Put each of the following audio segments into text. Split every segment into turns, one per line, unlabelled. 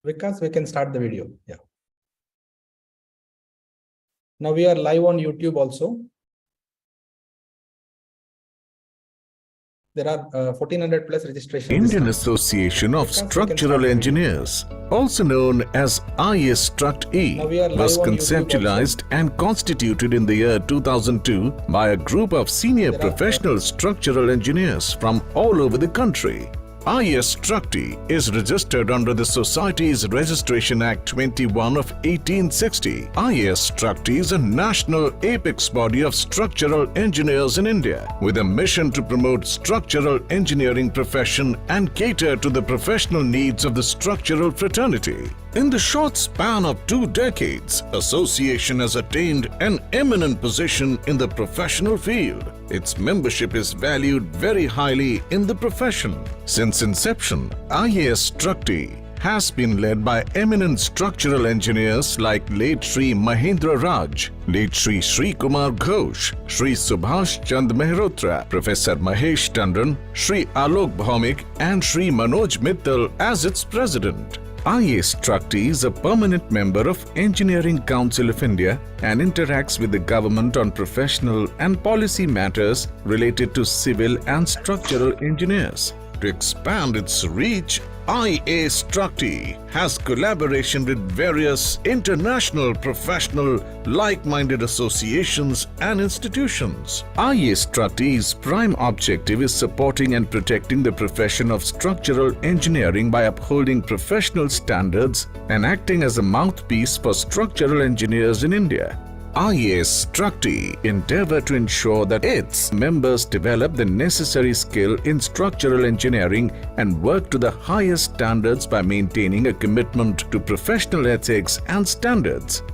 Vikas, we can start the video. Yeah. Now we are live on YouTube also. There are 1400 plus registrations.
Indian Association of Structural Engineers, also known as IStruct-E, was conceptualized and constituted in the year 2002 by a group of senior professional structural engineers from all over the country. IStruct-E is registered under the Societies Registration Act 21 of 1860. IStruct-E is a national apex body of structural engineers in India with a mission to promote structural engineering profession and cater to the professional needs of the structural fraternity. In the short span of 2 decades, association has attained an eminent position in the professional field. Its membership is valued very highly in the profession. Since inception, IStruct-E has been led by eminent structural engineers like late Shri Mahendra Raj, late Shri Shri Kumar Ghosh, Shri Subhash Chand Mehrotra, Professor Mahesh Tandon, Shri Alok Bhaumik and Shri Manoj Mittal as its president. IStruct-E is a permanent member of Engineering Council of India and interacts with the government on professional and policy matters related to civil and structural engineers. To expand its reach, IStruct-E has collaboration with various international professional like-minded associations and institutions. IStruct-E's prime objective is supporting and protecting the profession of structural engineering by upholding professional standards and acting as a mouthpiece for structural engineers in India. IStruct-E endeavor to ensure that its members develop the necessary skill in structural engineering and work to the highest standards by maintaining a commitment to professional ethics and standards.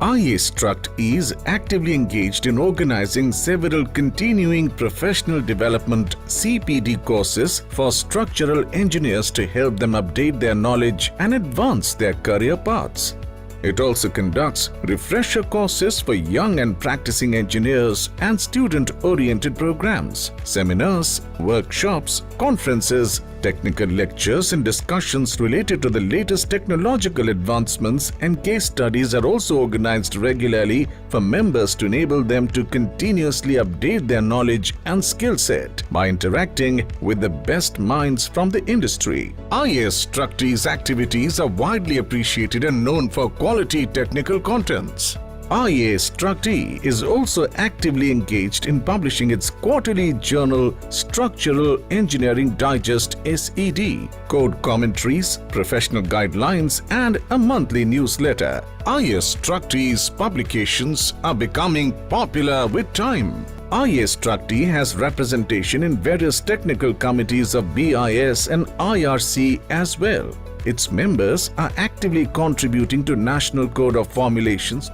IStruct-E is actively engaged in organizing several continuing professional development CPD courses for structural engineers to help them update their knowledge and advance their career paths. It also conducts refresher courses for young and practicing engineers and student-oriented programs, seminars, workshops, conferences, technical lectures and discussions related to the latest technological advancements, and case studies are also organized regularly for members to enable them to continuously update their knowledge and skill set by interacting with the best minds from the industry. IStruct-E's activities are widely appreciated and known for quality technical contents. IStruct-E is also actively engaged in publishing its quarterly journal Structural Engineering Digest SED, code commentaries, professional guidelines, and a monthly newsletter. IStruct-E's publications are becoming popular with time. IStruct-E has representation in various technical committees of BIS and IRC as well. Its members are actively contributing to National Code of Formulations.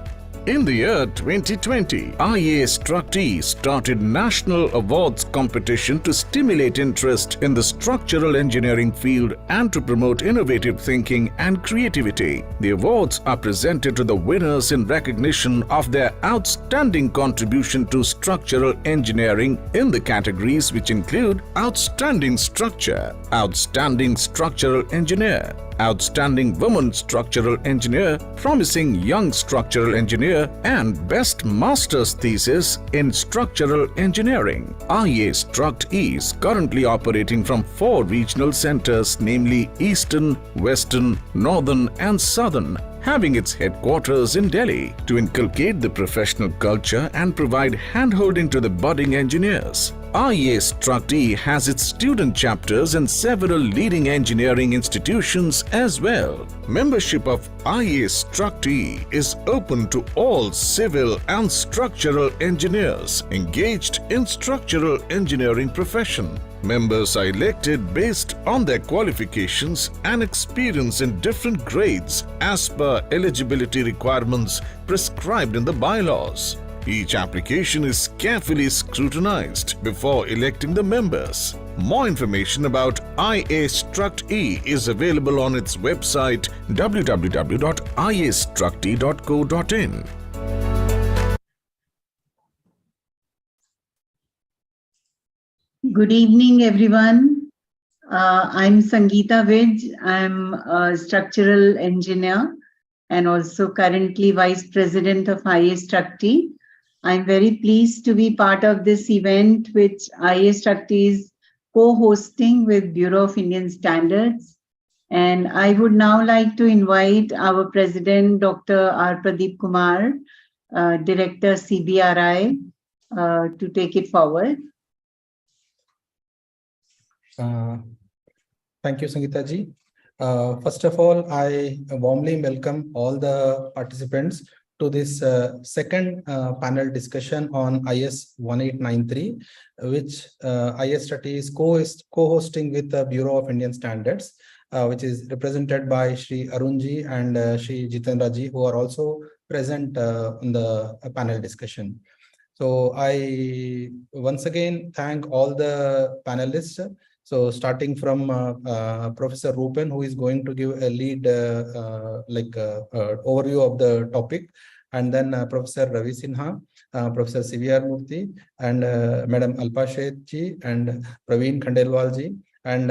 In the year 2020, IStruct-E started National Awards competition to stimulate interest in the structural engineering field and to promote innovative thinking and creativity. The awards are presented to the winners in recognition of their outstanding contribution to structural engineering in the categories which include Outstanding Structure, Outstanding Structural Engineer, Outstanding Woman Structural Engineer, Promising Young Structural Engineer, and Best Master's Thesis in Structural Engineering. IStruct-E is currently operating from 4 regional centers, namely Eastern, Western, Northern, and Southern, having its headquarters in Delhi to inculcate the professional culture and provide handholding to the budding engineers. IStruct-E has its student chapters in several leading engineering institutions as well. Membership of IStruct-E is open to all civil and structural engineers engaged in structural engineering profession. Members are elected based on their qualifications and experience in different grades as per eligibility requirements prescribed in the bylaws. Each application is carefully scrutinized before electing the members. More information about IStruct-E is available on its website www.istruct-e.co.in.
Good evening, everyone. I'm Sangeeta Vij. I'm a structural engineer and also currently Vice President of IS Structi. I'm very pleased to be part of this event, which IS Structi is co-hosting with Bureau of Indian Standards. And I would now like to invite our President, Dr. R. Pradeep Kumar, Director CBRI, to take it forward.
Thank you, Sangeeta ji. First of all, I warmly welcome all the participants to this second panel discussion on IS 1893, which IS Structi is co-hosting with the Bureau of Indian Standards, which is represented by Shri Arunji and Shri Jitendra ji, who are also present in the panel discussion. So I once again thank all the panelists. So starting from Professor Rupen, who is going to give a lead overview of the topic, and then Professor Ravi Sinha, Professor CVR Murthy, and Madam Alpa Sheth ji, and Praveen Khandelwal ji, and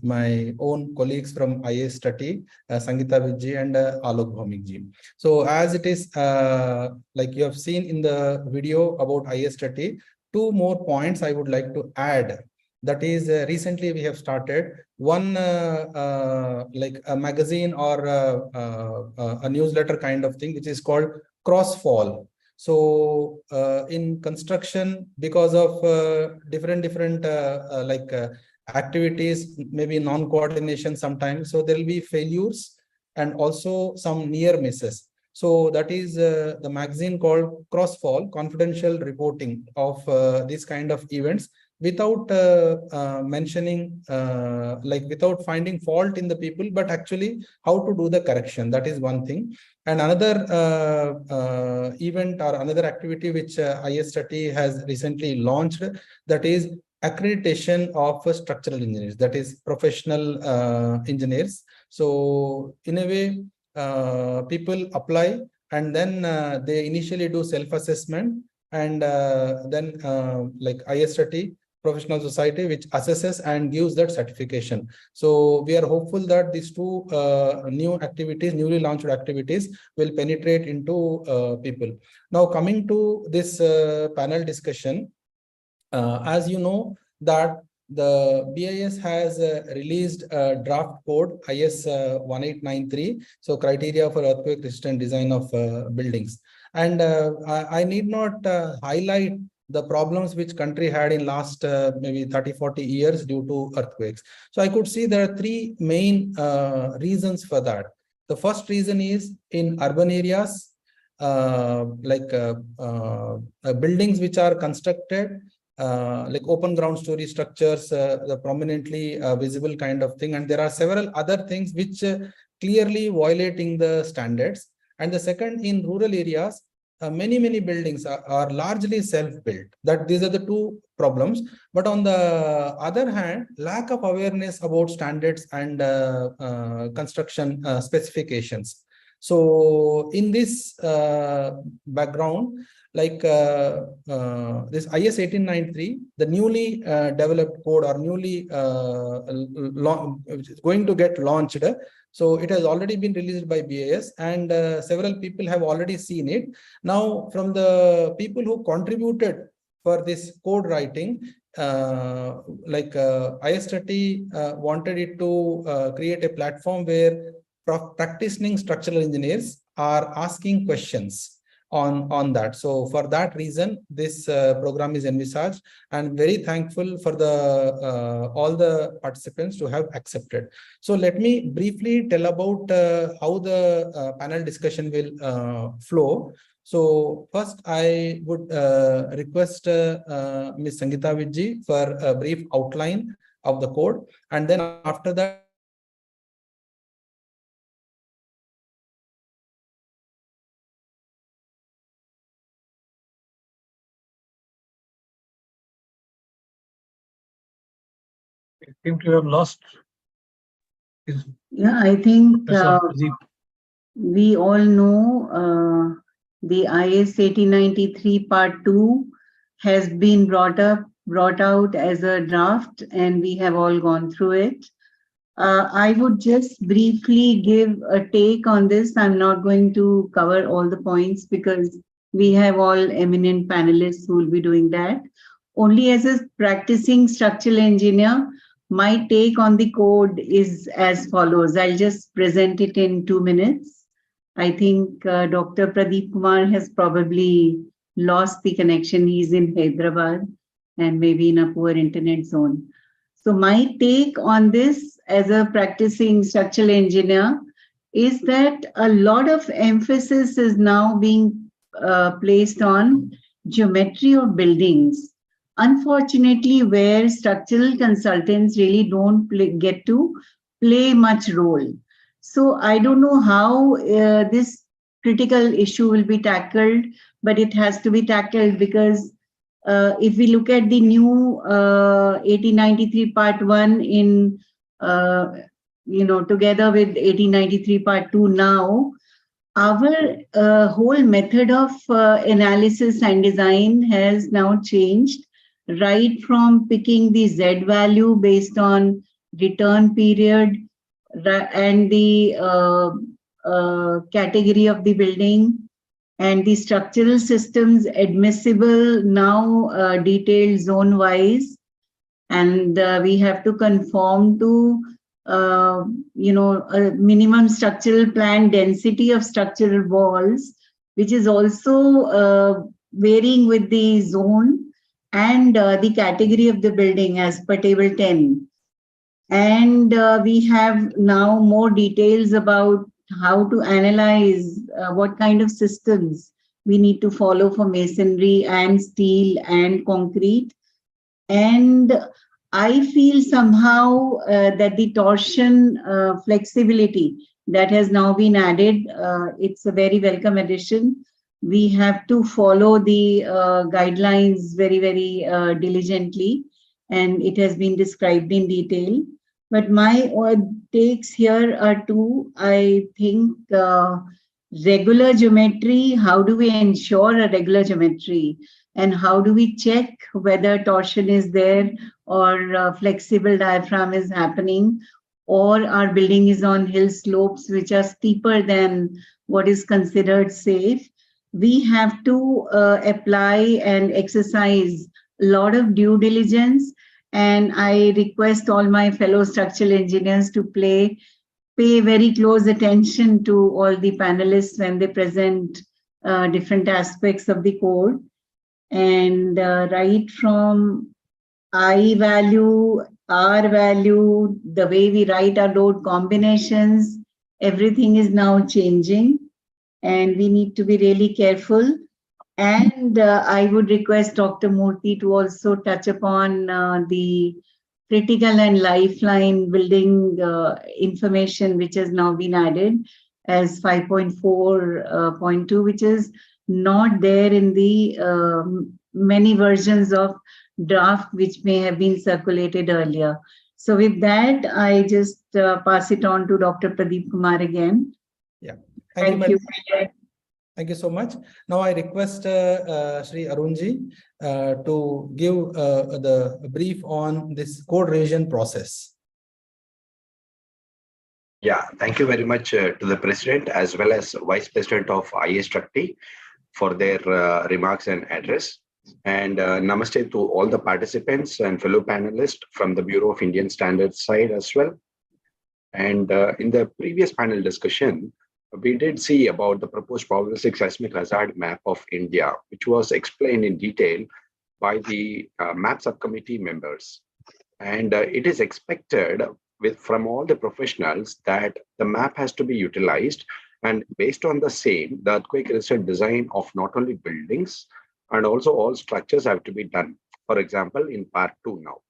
my own colleagues from IS Structi, Sangeeta Vij ji and Alok Bhaumik ji. So as it is, like you have seen in the video about IS Structi, two more points I would like to add. That is, recently we have started one like a magazine or a newsletter kind of thing, which is called Crossfall. So in construction, because of different activities, maybe non-coordination sometimes, so there will be failures and also some near misses. So that is the magazine called Crossfall, confidential reporting of this kind of events, without mentioning, without finding fault in the people, but actually how to do the correction. That is one thing. And another event or another activity which IS Structi has recently launched, that is accreditation of structural engineers, that is professional engineers. So in a way, people apply and then they initially do self-assessment, and then like IS Structi Professional Society, which assesses and gives that certification. So we are hopeful that these two newly launched activities will penetrate into people. Now coming to this panel discussion, as you know that the BIS has released a draft code IS 1893, so criteria for earthquake resistant design of buildings. And I need not highlight the problems which country had in last maybe 30-40 years due to earthquakes. So I could see there are three main reasons for that. The first reason is in urban areas, buildings which are constructed like open ground story structures, the prominently visible kind of thing. And there are several other things which clearly violating the standards. And the second, in rural areas, many buildings are largely self-built. That these are the two problems. But on the other hand, lack of awareness about standards and construction specifications. So in this background, like this IS 1893, the newly developed code or newly going to get launched. So it has already been released by BIS, and several people have already seen it. Now, from the people who contributed for this code writing, IS Structi wanted it to create a platform where practicing structural engineers are asking questions on that. So for that reason, this program is envisaged, and very thankful for the all the participants to have accepted. So let me briefly tell about how the panel discussion will flow. So first, I would request Ms. Sangeeta Vij ji for a brief outline of the code, and then after that,
I seem to have lost.
Yeah, I think we all know the IS 1893 Part 2 has been brought up brought out as a draft, and we have all gone through it. I would just briefly give a take on this. I'm not going to cover all the points because we have all eminent panelists who will be doing that. Only as a practicing structural engineer, my take on the code is as follows. I'll just present it in 2 minutes. I think Dr. Pradeep Kumar has probably lost the connection. He's in Hyderabad and maybe in a poor internet zone. So my take on this as a practicing structural engineer is that a lot of emphasis is now being placed on geometry of buildings. Unfortunately, where structural consultants really don't get to play much role. So I don't know how this critical issue will be tackled, but it has to be tackled because if we look at the new 1893 Part 1 in, together with 1893 Part 2 now, our whole method of analysis and design has now changed, right from picking the Z value based on return period and the category of the building, and the structural systems admissible now detailed zone wise, and we have to conform to a minimum structural plan density of structural walls, which is also varying with the zone and the category of the building as per table 10. And we have now more details about how to analyze what kind of systems we need to follow for masonry and steel and concrete. And I feel somehow that the torsion flexibility that has now been added, it's a very welcome addition. We have to follow the guidelines very, very diligently, and it has been described in detail. But my takes here are two. I think regular geometry, how do we ensure a regular geometry? And how do we check whether torsion is there or flexible diaphragm is happening, or our building is on hill slopes which are steeper than what is considered safe? We have to apply and exercise a lot of due diligence. And I request all my fellow structural engineers to pay very close attention to all the panelists when they present different aspects of the code. And right from I value, R value, the way we write our load combinations, everything is now changing. And we need to be really careful. And I would request Dr. Murthy to also touch upon the critical and lifeline building information, which has now been added as 5.4.2, which is not there in the many versions of draft which may have been circulated earlier. So with that, I just pass it on to Dr. Pradeep Kumar again.
Yeah.
Thank you.
Thank you so much. Now I request Shri Arunji to give the brief on this code revision process.
Yeah, thank you very much to the President as well as Vice President of IAStructE for their remarks and address. And namaste to all the participants and fellow panelists from the Bureau of Indian Standards side as well. And in the previous panel discussion, we did see about the proposed probabilistic seismic hazard map of India, which was explained in detail by the map subcommittee members. And it is expected from all the professionals that the map has to be utilized, and based on the same, the earthquake resistant design of not only buildings and also all structures have to be done. For example, in part 2 now.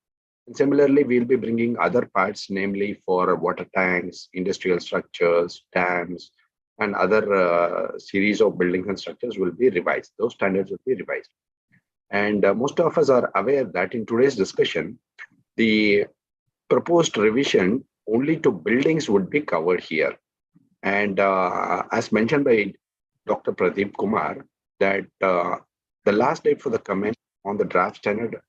And similarly, we'll be bringing other parts, namely for water tanks, industrial structures, dams, and other series of buildings and structures will be revised. Those standards will be revised. And most of us are aware that in today's discussion, the proposed revision only to buildings would be covered here. And as mentioned by Dr. Pradeep Kumar, that the last date for the comment on the draft standard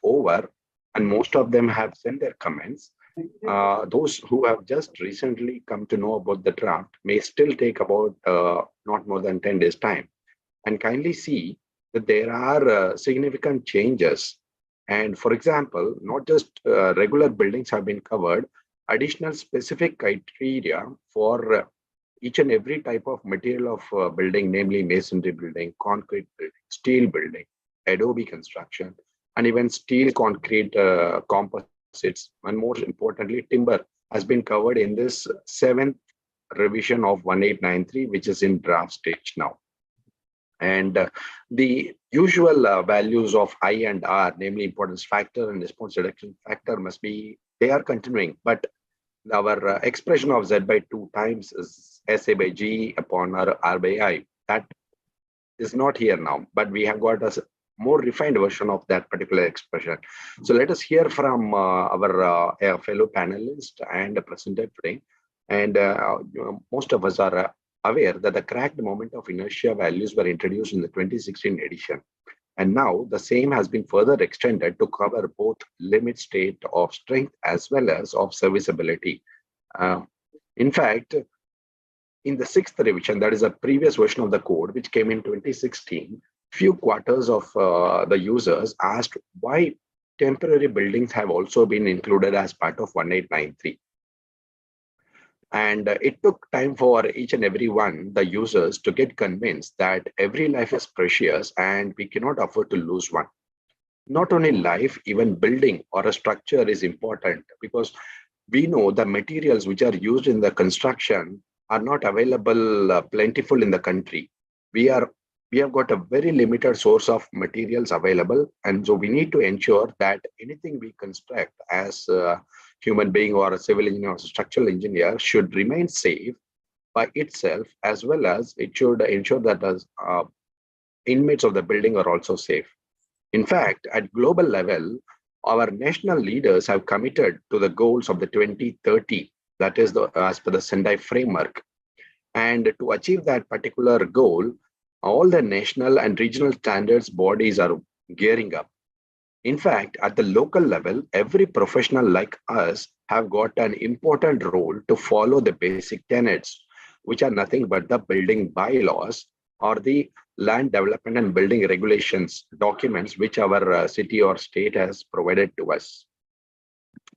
over, and most of them have sent their comments. Those who have just recently come to know about the draft may still take about not more than 10 days time. And kindly see that there are significant changes. And for example, not just regular buildings have been covered, additional specific criteria for each and every type of material of building, namely masonry building, concrete building, steel building, adobe construction, and even steel concrete composites, and more importantly, timber has been covered in this 7th revision of 1893, which is in draft stage now. And the usual values of I and R, namely importance factor and response reduction factor, must be, they are continuing, but our expression of Z by 2 times is SA by G upon R by I. That is not here now, but we have got a more refined version of that particular expression. So let us hear from our fellow panelists and presenter today. And most of us are aware that the cracked moment of inertia values were introduced in the 2016 edition. And now the same has been further extended to cover both limit state of strength as well as of serviceability. In fact, in the 6th revision, that is a previous version of the code, which came in 2016, few quarters of the users asked why temporary buildings have also been included as part of 1893. And it took time for each and every one, the users, to get convinced that every life is precious and we cannot afford to lose one. Not only life, even building or a structure is important, because we know the materials which are used in the construction are not available plentiful in the country. We have got a very limited source of materials available, and so we need to ensure that anything we construct as a human being or a civil engineer or a structural engineer should remain safe by itself, as well as it should ensure that the inmates of the building are also safe. In fact, at global level, our national leaders have committed to the goals of the 2030, that is as per the Sendai framework. And to achieve that particular goal, all the national and regional standards bodies are gearing up. In fact, at the local level, every professional like us have got an important role to follow the basic tenets, which are nothing but the building bylaws or the land development and building regulations documents which our city or state has provided to us.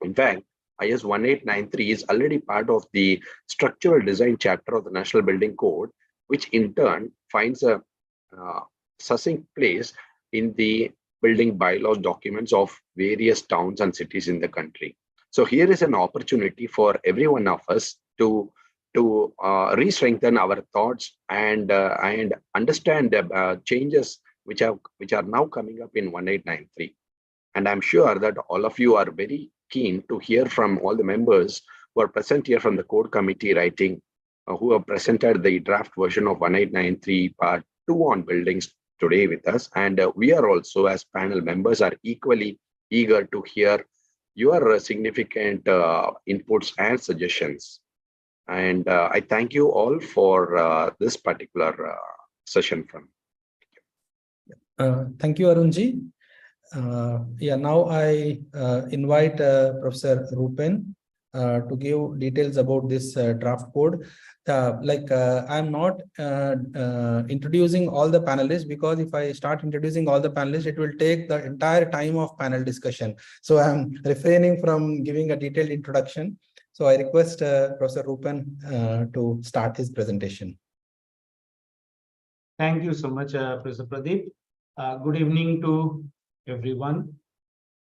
In fact, IS 1893 is already part of the structural design chapter of the National Building Code, which in turn finds a succinct place in the building bylaws documents of various towns and cities in the country. So here is an opportunity for every one of us to re-strengthen our thoughts and understand the changes which are now coming up in 1893. And I'm sure that all of you are very keen to hear from all the members who are present here from the code committee writing, who have presented the draft version of 1893 part 2 on buildings today with us. And we are also, as panel members, are equally eager to hear your significant inputs and suggestions. And I thank you all for this particular session from.
Thank you, Arunji. Now I invite Professor Rupen to give details about this draft code. I'm not introducing all the panelists, because if I start introducing all the panelists, it will take the entire time of panel discussion. So I'm refraining from giving a detailed introduction. So I request Professor Rupen to start his presentation.
Thank you so much, Professor Pradeep. Good evening to everyone.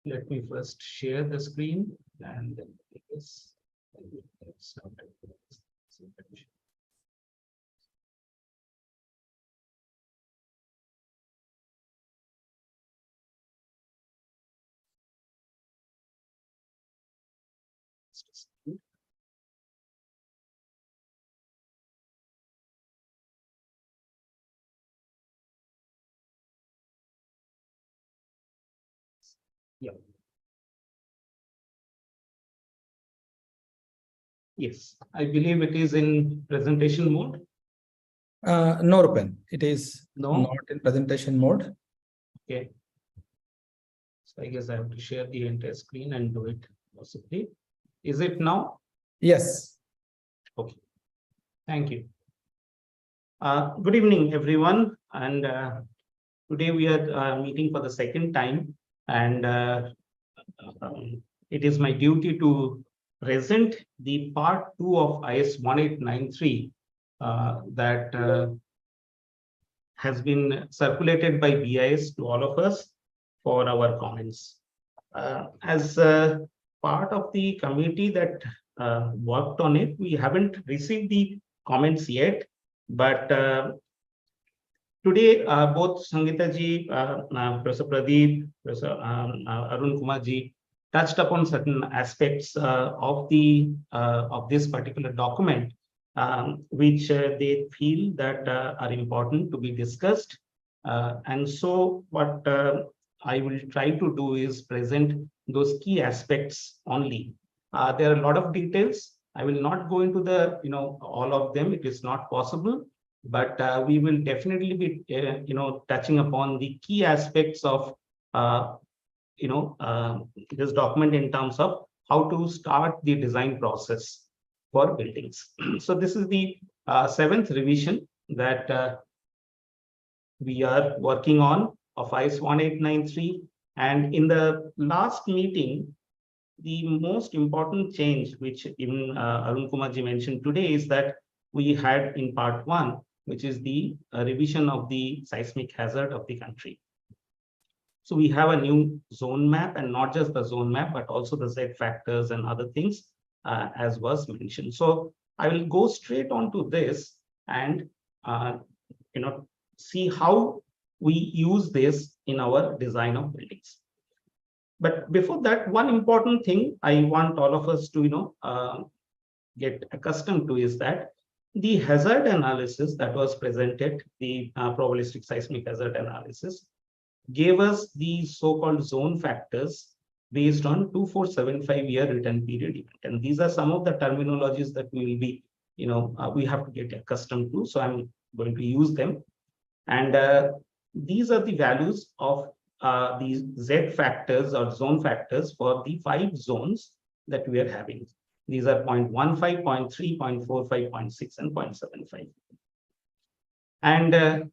Let me first share the screen and then take this. Yeah. Yes, I believe it is in presentation mode.
No, Rupen, it is
No?
not in presentation mode.
Okay. So I guess I have to share the entire screen and do it possibly. Is it now?
Yes.
Okay. Thank you. Good evening, everyone. And today we are meeting for the second time. And it is my duty to present the part 2 of IS 1893 that has been circulated by BIS to all of us for our comments. As part of the committee that worked on it, we haven't received the comments yet, but today both Sangeeta ji, Professor Pradeep, Professor Arun Kumar ji touched upon certain aspects of this particular document, which they feel that are important to be discussed. And so what I will try to do is present those key aspects only. There are a lot of details. I will not go into the, all of them. It is not possible, but we will definitely be, touching upon the key aspects of, this document in terms of how to start the design process for buildings. So this is the 7th revision that we are working on of IS 1893. And in the last meeting, the most important change, which even Arun Kumar ji mentioned today, is that we had in part 1, which is the revision of the seismic hazard of the country. So we have a new zone map, and not just the zone map, but also the Z factors and other things, as was mentioned. So I will go straight on to this and see how we use this in our design of buildings. But before that, one important thing I want all of us to get accustomed to is that the hazard analysis that was presented, the probabilistic seismic hazard analysis, gave us the so-called zone factors based on 2475-year return period event. And these are some of the terminologies that we will be, we have to get accustomed to. So I'm going to use them. And these are the values of these Z factors or zone factors for the 5 zones that we are having. These are 0.15, 0.3, 0.45, 0.6, and 0.75. And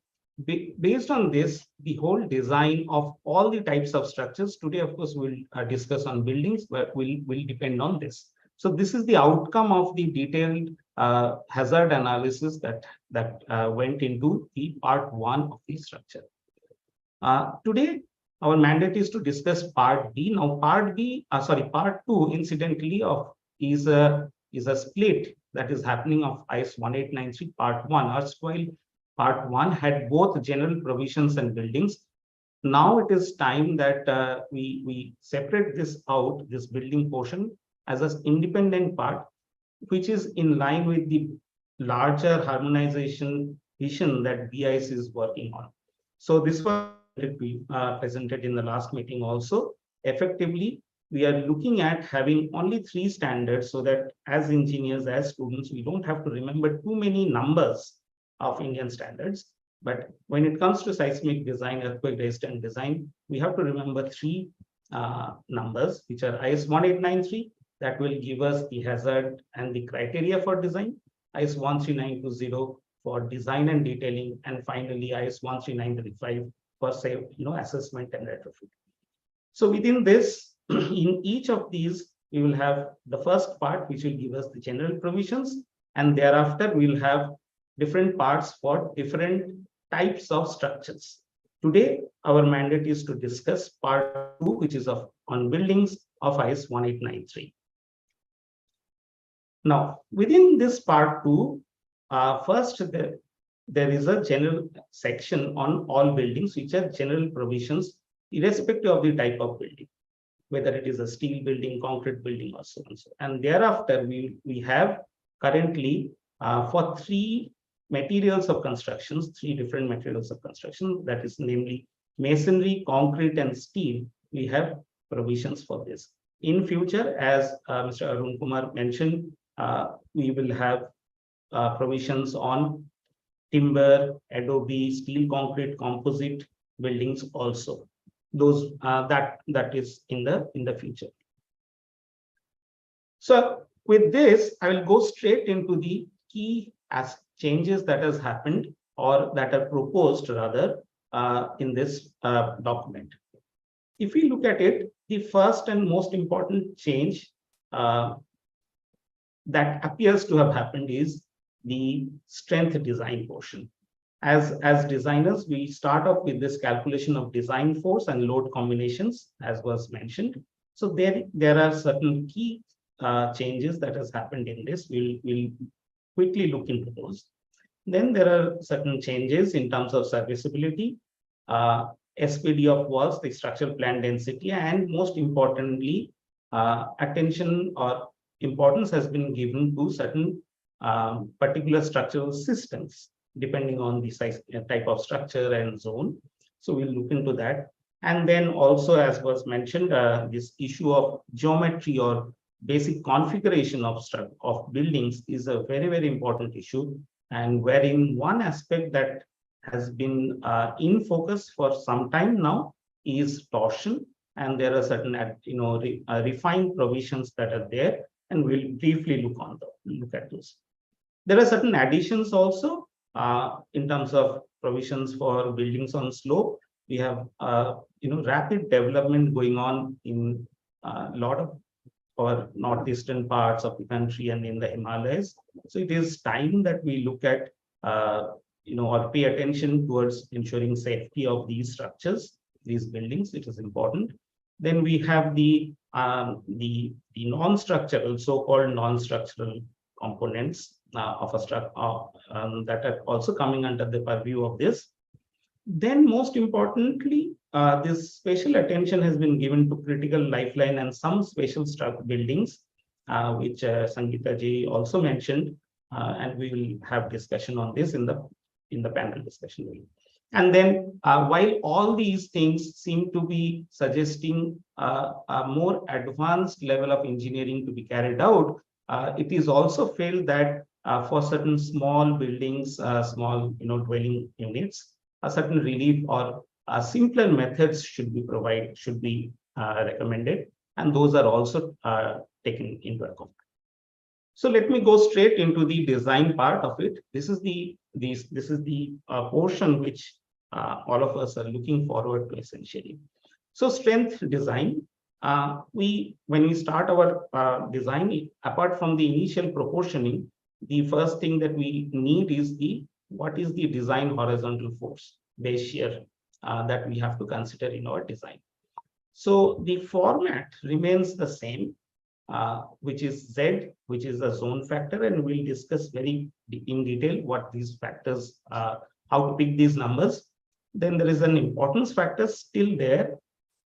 based on this, the whole design of all the types of structures, today, of course, we'll discuss on buildings, but will depend on this. So this is the outcome of the detailed hazard analysis that went into the part 1 of the structure. Today, our mandate is to discuss part B. Now, part 2, incidentally, is a split that is happening of IS 1893 part 1. Erstwhile, part 1 had both general provisions and buildings. Now it is time that we separate this out, this building portion, as an independent part, which is in line with the larger harmonization vision that BIS is working on. So this was presented in the last meeting also. Effectively, we are looking at having only 3 standards, so that as engineers, as students, we don't have to remember too many numbers of Indian standards. But when it comes to seismic design, earthquake resistant design, we have to remember 3 numbers, which are IS 1893, that will give us the hazard and the criteria for design, IS 13920 for design and detailing, and finally IS 13935 for assessment and retrofit. So within this, in each of these, we will have the first part, which will give us the general provisions, and thereafter we will have different parts for different types of structures. Today, our mandate is to discuss part 2, which is on buildings of IS 1893. Now, within this part 2, first there is a general section on all buildings, which are general provisions, irrespective of the type of building, whether it is a steel building, concrete building, or so on. And thereafter, we have currently for 3 materials of constructions, 3 different materials of construction, that is namely masonry, concrete, and steel. We have provisions for this. In future, as Mr. Arun Kumar mentioned, we will have provisions on timber, adobe, steel, concrete, composite buildings also. those that is in the future. So with this, I will go straight into the key changes that has happened or that are proposed rather in this document. If we look at it, the first and most important change that appears to have happened is the strength design portion. As designers, we start off with this calculation of design force and load combinations, as was mentioned. So there are certain key changes that has happened in this. We'll quickly look into those. Then there are certain changes in terms of serviceability, SPD of walls, the structural plan density, and most importantly, attention or importance has been given to certain particular structural systems, depending on the size, type of structure and zone. So we'll look into that. And then also, as was mentioned, this issue of geometry or basic configuration of buildings is a very, very important issue, and wherein one aspect that has been in focus for some time now is torsion, and there are certain refined provisions that are there, and we'll briefly look at those. There are certain additions also in terms of provisions for buildings on slope. We have rapid development going on in a lot of or northeastern parts of the country and in the Himalayas. So it is time that we look at or pay attention towards ensuring safety of these structures, these buildings. It is important. Then we have the non-structural, so-called non-structural components of a structure that are also coming under the purview of this. Then most importantly, this special attention has been given to critical lifeline and some special structure buildings, which Sangeeta ji also mentioned, and we will have discussion on this in the panel discussion. And then while all these things seem to be suggesting a more advanced level of engineering to be carried out, it is also felt that for certain small buildings, small dwelling units, a certain relief or simpler methods should be recommended, and those are also taken into account. So let me go straight into the design part of it. This is the portion which all of us are looking forward to essentially. So strength design, when we start our design, apart from the initial proportioning, the first thing that we need is what is the design horizontal force, base shear, that we have to consider in our design. So the format remains the same, which is Z, which is the zone factor, and we'll discuss very in detail what these factors, how to pick these numbers. Then there is an importance factor still there,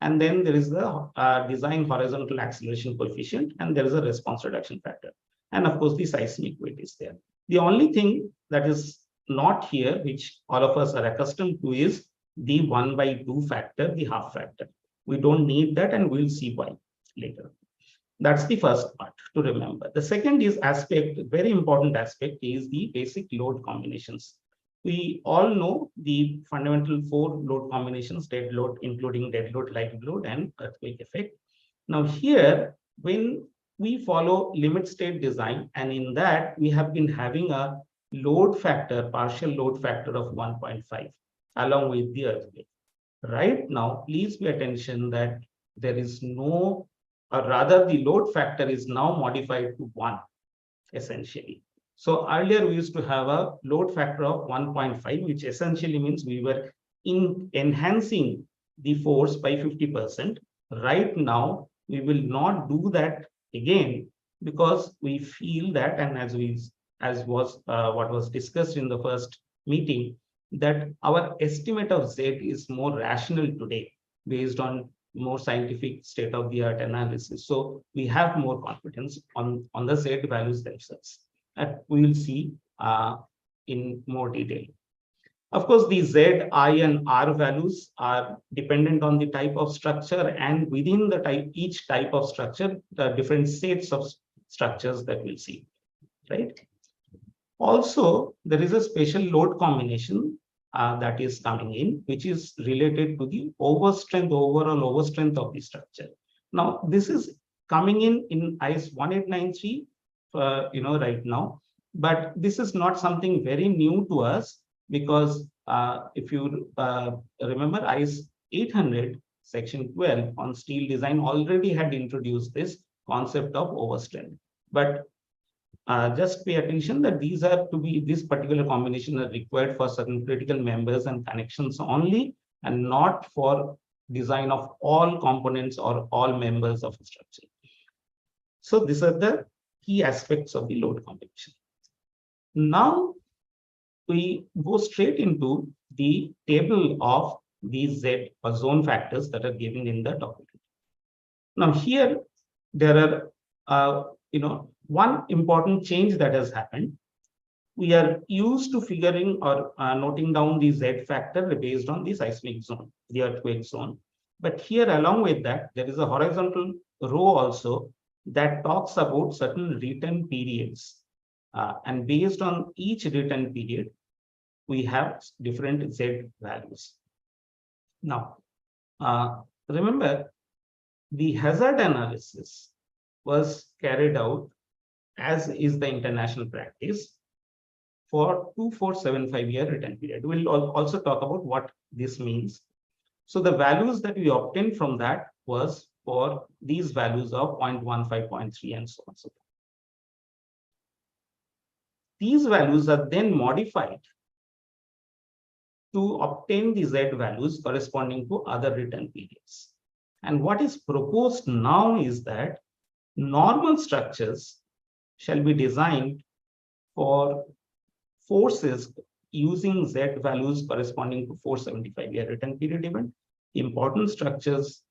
and then there is the design horizontal acceleration coefficient, and there is a response reduction factor, and of course the seismic weight is there. The only thing that is not here, which all of us are accustomed to, is the 1/2 factor, the half factor. We don't need that, and we'll see why later. That's the first part to remember. The second is very important aspect is the basic load combinations. We all know the fundamental 4 load combinations: dead load, including dead load, live load, and earthquake effect. Now here, when we follow limit state design, and in that we have been having a load factor, partial load factor of 1.5 along with the earthquake. Right now, please pay attention that there is no, or rather the load factor is now modified to 1 essentially. So earlier we used to have a load factor of 1.5, which essentially means we were enhancing the force by 50%. Right now, we will not do that again, because we feel that, and as was what was discussed in the first meeting, that our estimate of Z is more rational today based on more scientific state-of-the-art analysis. So we have more confidence on the Z values themselves. That we will see in more detail. Of course, the Z, I, and R values are dependent on the type of structure, and within the each type of structure, the different sets of structures that we'll see, right? Also, there is a special load combination that is coming in, which is related to the overstrength, overall overstrength of the structure. Now, this is coming in IS 1893, right now, but this is not something very new to us, because if you remember, IS 800 section 12 on steel design already had introduced this concept of overstrength. But just pay attention that these are to be, this particular combination are required for certain critical members and connections only, and not for design of all components or all members of a structure. So these are the key aspects of the load combination. Now we go straight into the table of these Z or zone factors that are given in the document. Now here there are one important change that has happened. We are used to figuring or noting down the Z factor based on the seismic zone, the earthquake zone. But here, along with that, there is a horizontal row also that talks about certain return periods. And based on each return period, we have different Z values. Now, remember, the hazard analysis was carried out, as is the international practice, for 2475-year return period. We'll also talk about what this means. So the values that we obtained from that was for these values of 0.15, 0.3, and so on. So these values are then modified to obtain the Z values corresponding to other return periods. And what is proposed now is that normal structures shall be designed for forces using Z values corresponding to 475-year return period event, important structures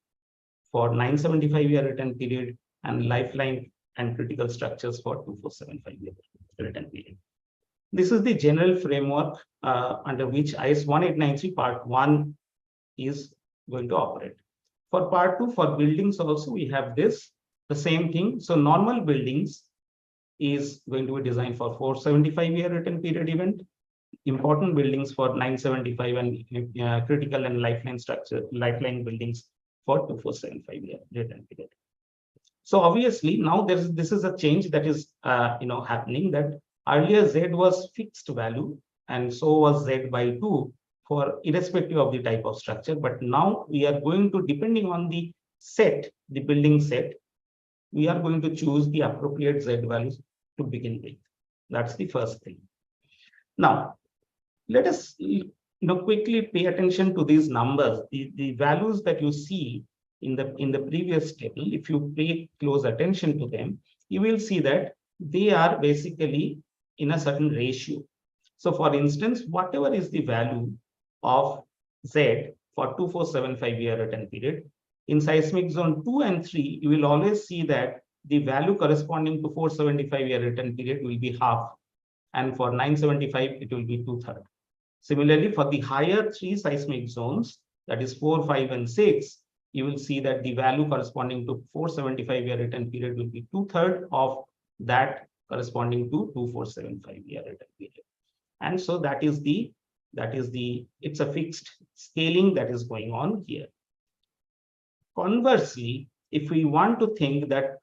for 975-year return period, and lifeline and critical structures for 2475-year return period. This is the general framework under which IS 1893 Part 1 is going to operate. For Part 2, for buildings also, we have this, the same thing. So normal buildings is going to be designed for 475-year return period event, important buildings for 975, and critical and lifeline structure, lifeline buildings for 2475-year return period. So obviously now this is a change that is happening, that earlier Z was fixed value and so was Z by 2 for irrespective of the type of structure. But now we are going to, depending on the set, the building set, we are going to choose the appropriate Z values to begin with. That's the first thing. Now, let us quickly pay attention to these numbers. The values that you see in the previous table, if you pay close attention to them, you will see that they are basically in a certain ratio. So for instance, whatever is the value of Z for 2475-year return period, in seismic zone 2 and 3, you will always see that the value corresponding to 475-year return period will be half, and for 975 it will be 2/3. Similarly, for the higher 3 seismic zones, that is 4, 5, and 6, you will see that the value corresponding to 475-year return period will be 2/3 of that corresponding to 2475-year return period. And so it's a fixed scaling that is going on here. Conversely, if we want to think that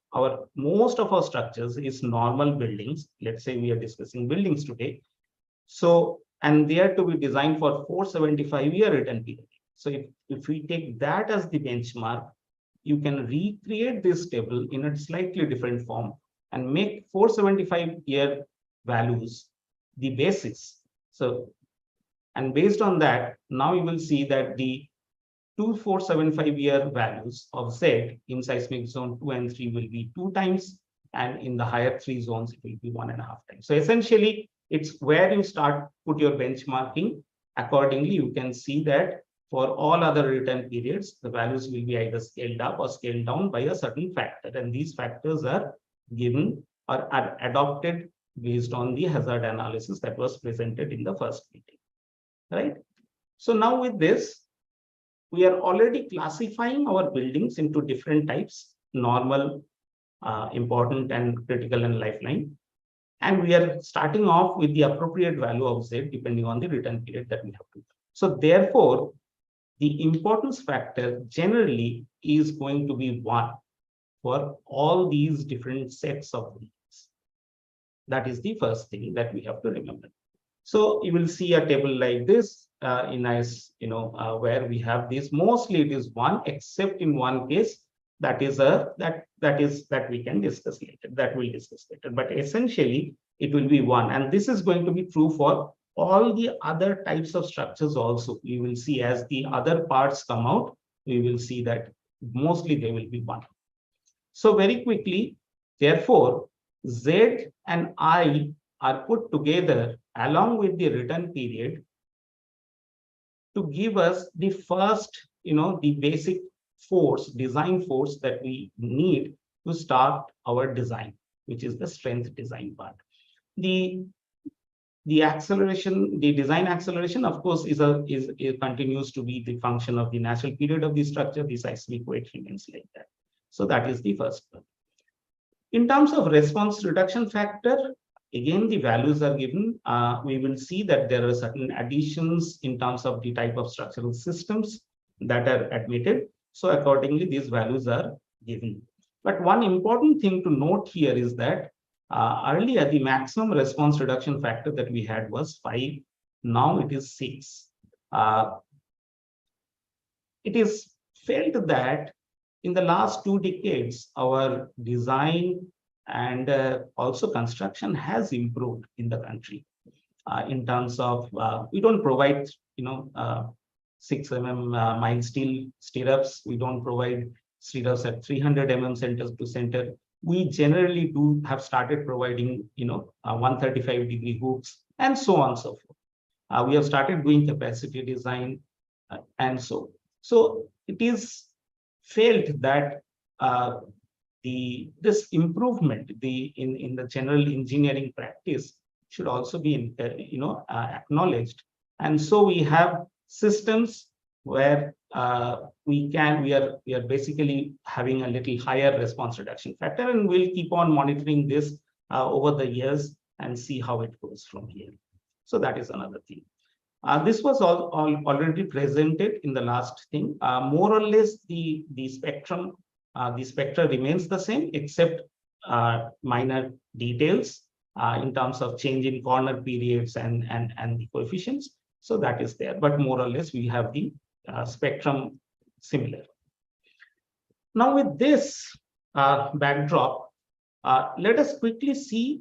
most of our structures is normal buildings, let's say we are discussing buildings today, so, and they are to be designed for 475-year return period. So if we take that as the benchmark, you can recreate this table in a slightly different form and make 475-year values the basis. So, and based on that, now you will see that the 2475-year values of Z in seismic zone 2 and 3 will be 2 times, and in the higher 3 zones, it will be 1.5 times. So essentially, it's where you put your benchmarking. Accordingly, you can see that for all other return periods, the values will be either scaled up or scaled down by a certain factor. And these factors are given or are adopted based on the hazard analysis that was presented in the first meeting, right? So now with this, we are already classifying our buildings into different types: normal, important, and critical, and lifeline. And we are starting off with the appropriate value of Z depending on the return period that we have to. So therefore, the importance factor generally is going to be 1 for all these different sets of buildings. That is the first thing that we have to remember. So you will see a table like this where we have this. Mostly it is 1, except in one case that we can discuss later. That we'll discuss later. But essentially, it will be 1, and this is going to be true for all the other types of structures also. We will see as the other parts come out, we will see that mostly they will be 1. So very quickly, therefore, Z and I are put together along with the return period to give us the first, the basic force, design force that we need to start our design, which is the strength design part. The acceleration, the design acceleration, of course, it continues to be the function of the natural period of the structure. The seismic weight remains like that. So that is the first one. In terms of response reduction factor, again, the values are given. We will see that there are certain additions in terms of the type of structural systems that are admitted. So accordingly, these values are given. But one important thing to note here is that earlier, the maximum response reduction factor that we had was 5. Now it is 6. It is felt that in the last 2 decades, our design and also construction has improved in the country in terms of we don't provide 6 mm mild steel stirrups. We don't provide stirrups at 300 mm center to center. We generally have started providing 135-degree hooks and so on and so forth. We have started doing capacity design and so it is felt that this improvement in the general engineering practice should also be acknowledged, and so we have systems where we are basically having a little higher response reduction factor, and we'll keep on monitoring this over the years and see how it goes from here. So that is another thing. This was already presented in the last thing. More or less, the spectrum, the spectra remains the same, except minor details in terms of change in corner periods and the coefficients. So that is there, but more or less we have the spectrum similar. Now with this backdrop, let us quickly see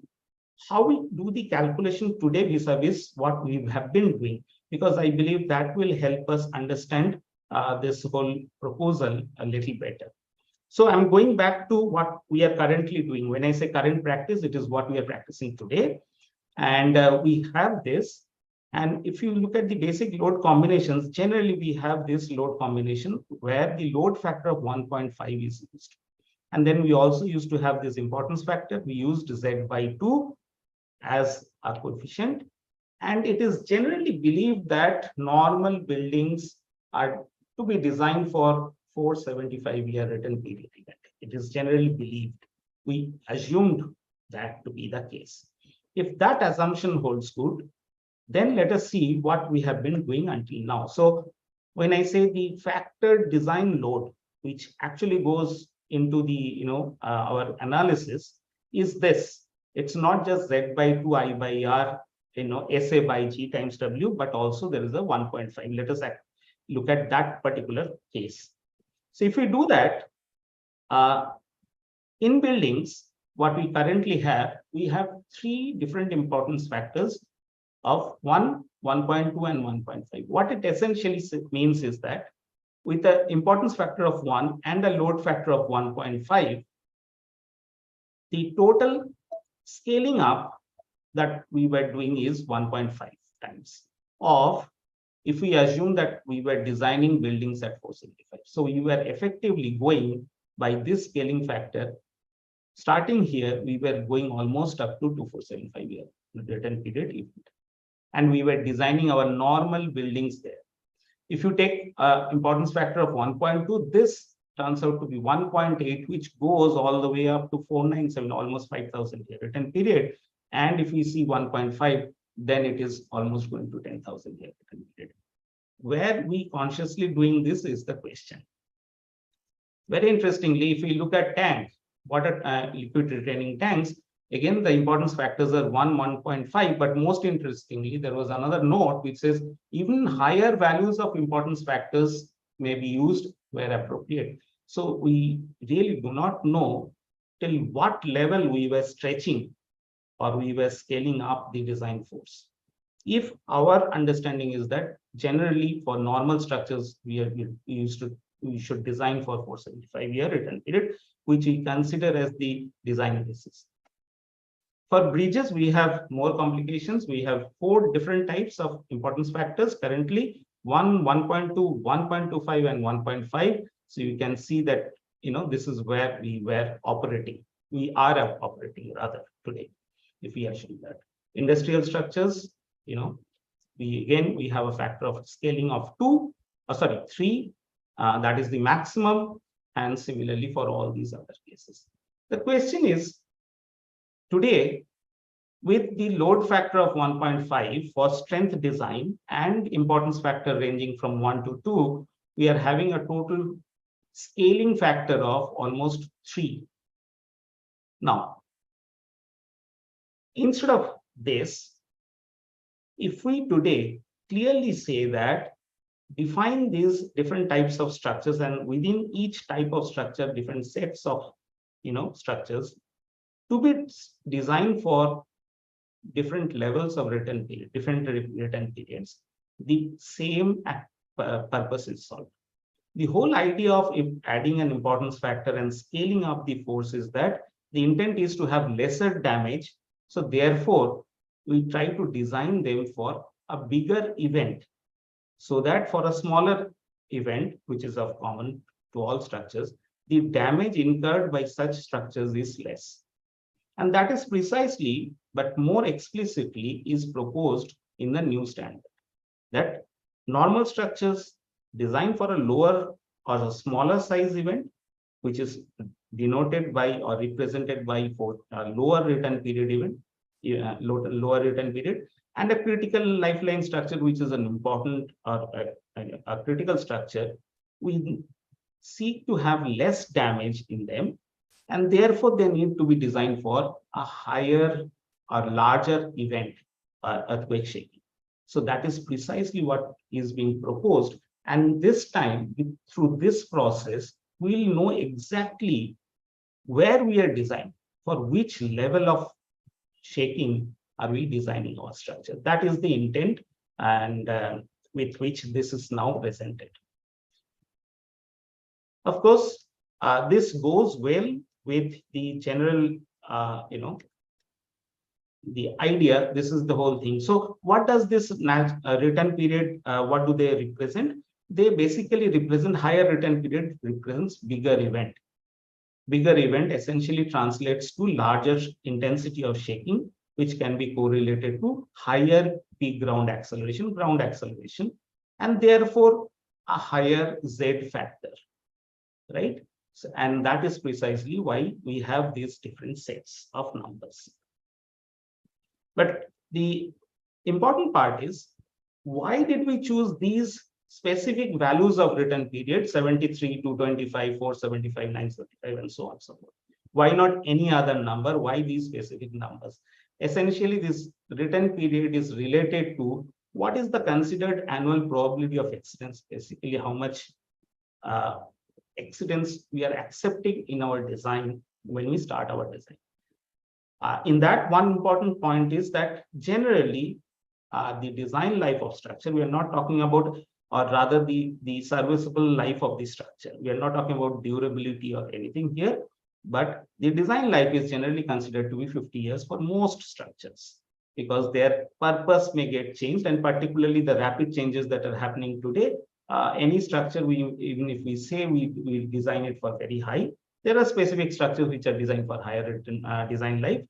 how we do the calculation today vis-a-vis what we have been doing, because I believe that will help us understand this whole proposal a little better. So I'm going back to what we are currently doing. When I say current practice, it is what we are practicing today. And we have this. And if you look at the basic load combinations, generally we have this load combination where the load factor of 1.5 is used. And then we also used to have this importance factor. We used Z/2 as a coefficient. And it is generally believed that normal buildings are to be designed for 475-year return period. It is generally believed. We assumed that to be the case. If that assumption holds good, then let us see what we have been doing until now. So when I say the factored design load, which actually goes into the our analysis, is this. It's not just Z/2 I/R, SA by G times W, but also there is a 1.5. Let us look at that particular case. So if we do that, in buildings, what we currently have, we have 3 different importance factors of 1, 1.2, and 1.5. What it essentially means is that with an importance factor of 1 and a load factor of 1.5, the total scaling up that we were doing is 1.5 times of, if we assume that we were designing buildings at 475. So we were effectively going by this scaling factor. Starting here, we were going almost up to 475-year return period. And we were designing our normal buildings there. If you take importance factor of 1.2, this turns out to be 1.8, which goes all the way up to 497, almost 5,000 year return period. And if we see 1.5, then it is almost going to 10,000 year return period. where we consciously doing this is the question. Very interestingly, if we look at tank, water liquid retaining tanks, again, the importance factors are 1, 1.5, but most interestingly, there was another note which says even higher values of importance factors may be used where appropriate. So we really do not know till what level we were stretching or we were scaling up the design force. If our understanding is that generally for normal structures, we should design for 475-year return period, which we consider as the design basis. For bridges, we have more complications. We have 4 different types of importance factors currently, 1, 1.2, 1.25, and 1.5. So you can see that, this is where we were operating. We are operating rather today, if we assume that. Industrial structures, we have a factor of scaling of 3. That is the maximum, and similarly for all these other cases. The question is, today, with the load factor of 1.5 for strength design and importance factor ranging from 1 to 2, we are having a total scaling factor of almost 3. Now, instead of this, if we today clearly say that define these different types of structures, and within each type of structure, different sets of structures to be designed for different levels of return period, different return periods, the same purpose is solved. The whole idea of adding an importance factor and scaling up the force is that the intent is to have lesser damage. So therefore, we try to design them for a bigger event, so that for a smaller event, which is of common to all structures, the damage incurred by such structures is less. And that is precisely, but more explicitly, is proposed in the new standard, that normal structures designed for a lower or a smaller size event, which is denoted by or represented by lower return period event, lower return period, and a critical lifeline structure, which is an important or a critical structure, we seek to have less damage in them, and therefore they need to be designed for a higher or larger event, earthquake shaking. So that is precisely what is being proposed. And this time, through this process, we will know exactly where we are designing, for which level of shaking are we designing our structure. That is the intent, and with which this is now presented. Of course, this goes well with the general, the idea. This is the whole thing. So what does this return period, what do they represent? They basically represent higher return period, represents bigger event. Bigger event essentially translates to larger intensity of shaking, which can be correlated to higher peak ground acceleration, and therefore a higher Z factor, right? So, and that is precisely why we have these different sets of numbers. But the important part is, why did we choose these specific values of return period, 73, 225, 475, 975, and so on and so forth? Why not any other number? Why these specific numbers? Essentially, this return period is related to what is the considered annual probability of accidents, basically how much accidents we are accepting in our design when we start our design. In that, one important point is that generally the design life of structure, we are not talking about, or rather the serviceable life of the structure. We are not talking about durability or anything here, but the design life is generally considered to be 50 years for most structures, because their purpose may get changed, and particularly the rapid changes that are happening today. Any structure, even if we say we design it for very high, there are specific structures which are designed for higher design life,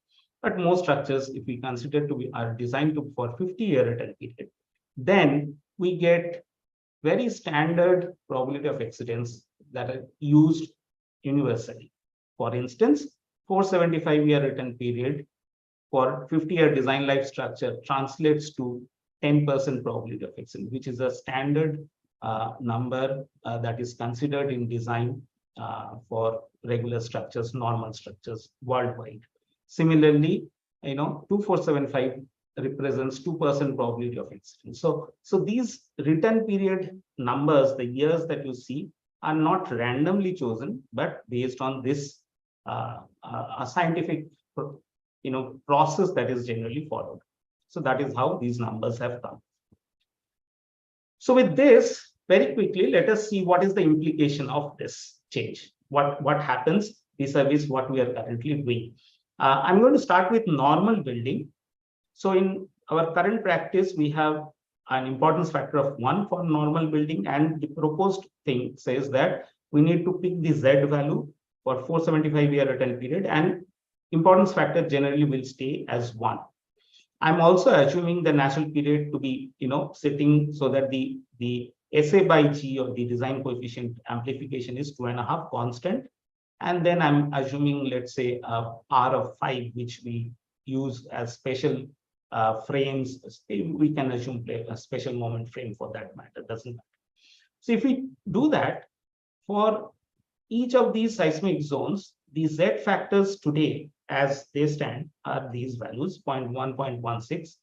but most structures, if we consider to be are designed for 50-year return period, then we get very standard probability of accidents that are used universally. For instance, 475-year return period for 50-year design life structure translates to 10% probability of exceedance, which is a standard number that is considered in design for regular structures, normal structures worldwide. Similarly, 2475 represents 2% probability of exceedance. So these return period numbers, the years that you see, are not randomly chosen, but based on this a scientific process that is generally followed. So that is how these numbers have come. So with this, very quickly, let us see what is the implication of this change. What happens vis-a-vis what we are currently doing. I'm going to start with normal building. So in our current practice, we have an importance factor of 1 for normal building, and the proposed thing says that we need to pick the Z value for 475-year return period, and importance factor generally will stay as 1. I'm also assuming the natural period to be sitting so that the SA by G, or the design coefficient amplification, is 2.5 constant. And then I'm assuming, let's say, R of 5, which we use as special frames. We can assume a special moment frame for that matter, doesn't matter. So if we do that, for each of these seismic zones, the Z factors today as they stand are these values, 0.1, 0.16,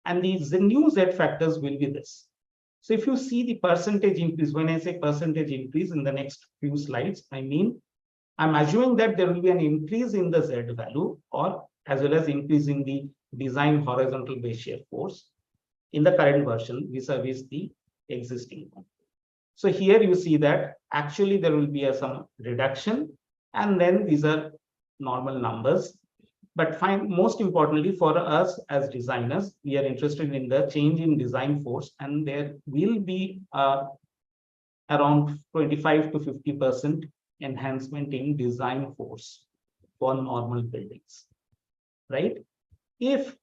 and the new Z factors will be this. So if you see the percentage increase, when I say percentage increase in the next few slides, I'm assuming that there will be an increase in the Z value, or as well as increase in the design horizontal base shear force in the current version vis-a-vis the existing one. So here you see that actually there will be some reduction, and then these are normal numbers. But most importantly for us as designers, we are interested in the change in design force, and there will be around 25 to 50% enhancement in design force for normal buildings, right? If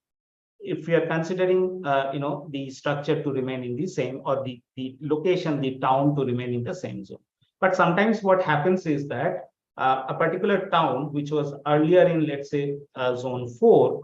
we are considering the structure to remain in the same, or the location, the town to remain in the same zone. But sometimes what happens is that a particular town which was earlier in, let's say, zone 4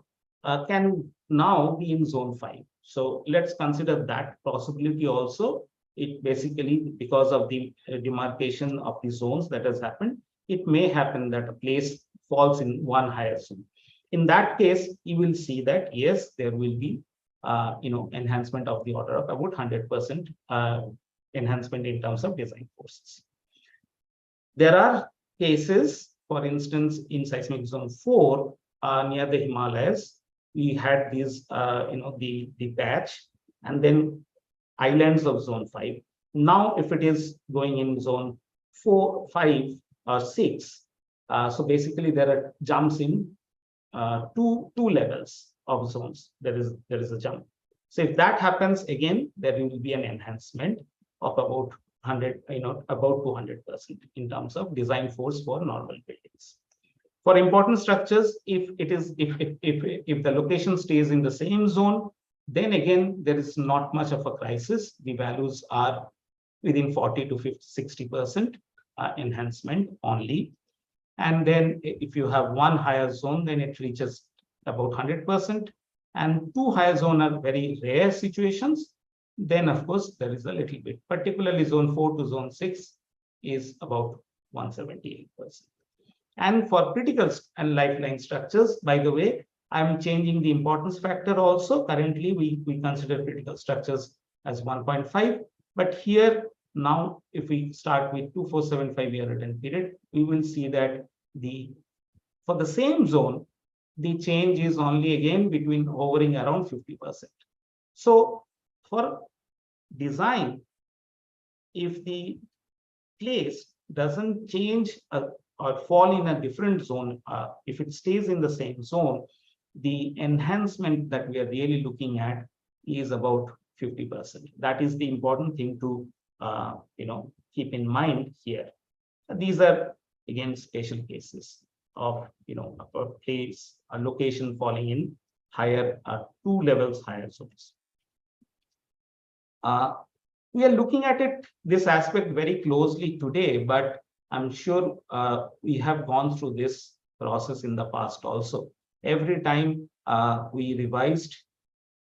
can now be in zone 5. So let's consider that possibility also. It basically, because of the demarcation of the zones that has happened, it may happen that a place falls in one higher zone. In that case, you will see that yes, there will be enhancement of the order of about 100% enhancement in terms of design forces. There are cases, for instance, in seismic zone 4 near the Himalayas, we had these the patch, and then islands of zone 5. Now if it is going in zone 4, 5 or 6, so basically there are jumps in two levels of zones. There is a jump. So if that happens again, there will be an enhancement of about 200% in terms of design force for normal buildings. For important structures, if the location stays in the same zone, then again there is not much of a crisis. The values are within 40 to 60% enhancement only. And then if you have one higher zone, then it reaches about 100%. And 2 higher zone are very rare situations. Then of course there is a little bit, particularly zone 4 to zone 6 is about 178%. And for critical and lifeline structures, by the way, I'm changing the importance factor also. Currently we consider critical structures as 1.5, but here now if we start with 2475-year return period, we will see that for the same zone, the change is only again between hovering around 50%. So for design, if the place doesn't change or fall in a different zone, if it stays in the same zone, the enhancement that we are really looking at is about 50%. That is the important thing to keep in mind here. These are again special cases of a place, a location falling in higher 2 levels higher zones. We are looking at this aspect very closely today, but I'm sure we have gone through this process in the past also. Every time we revised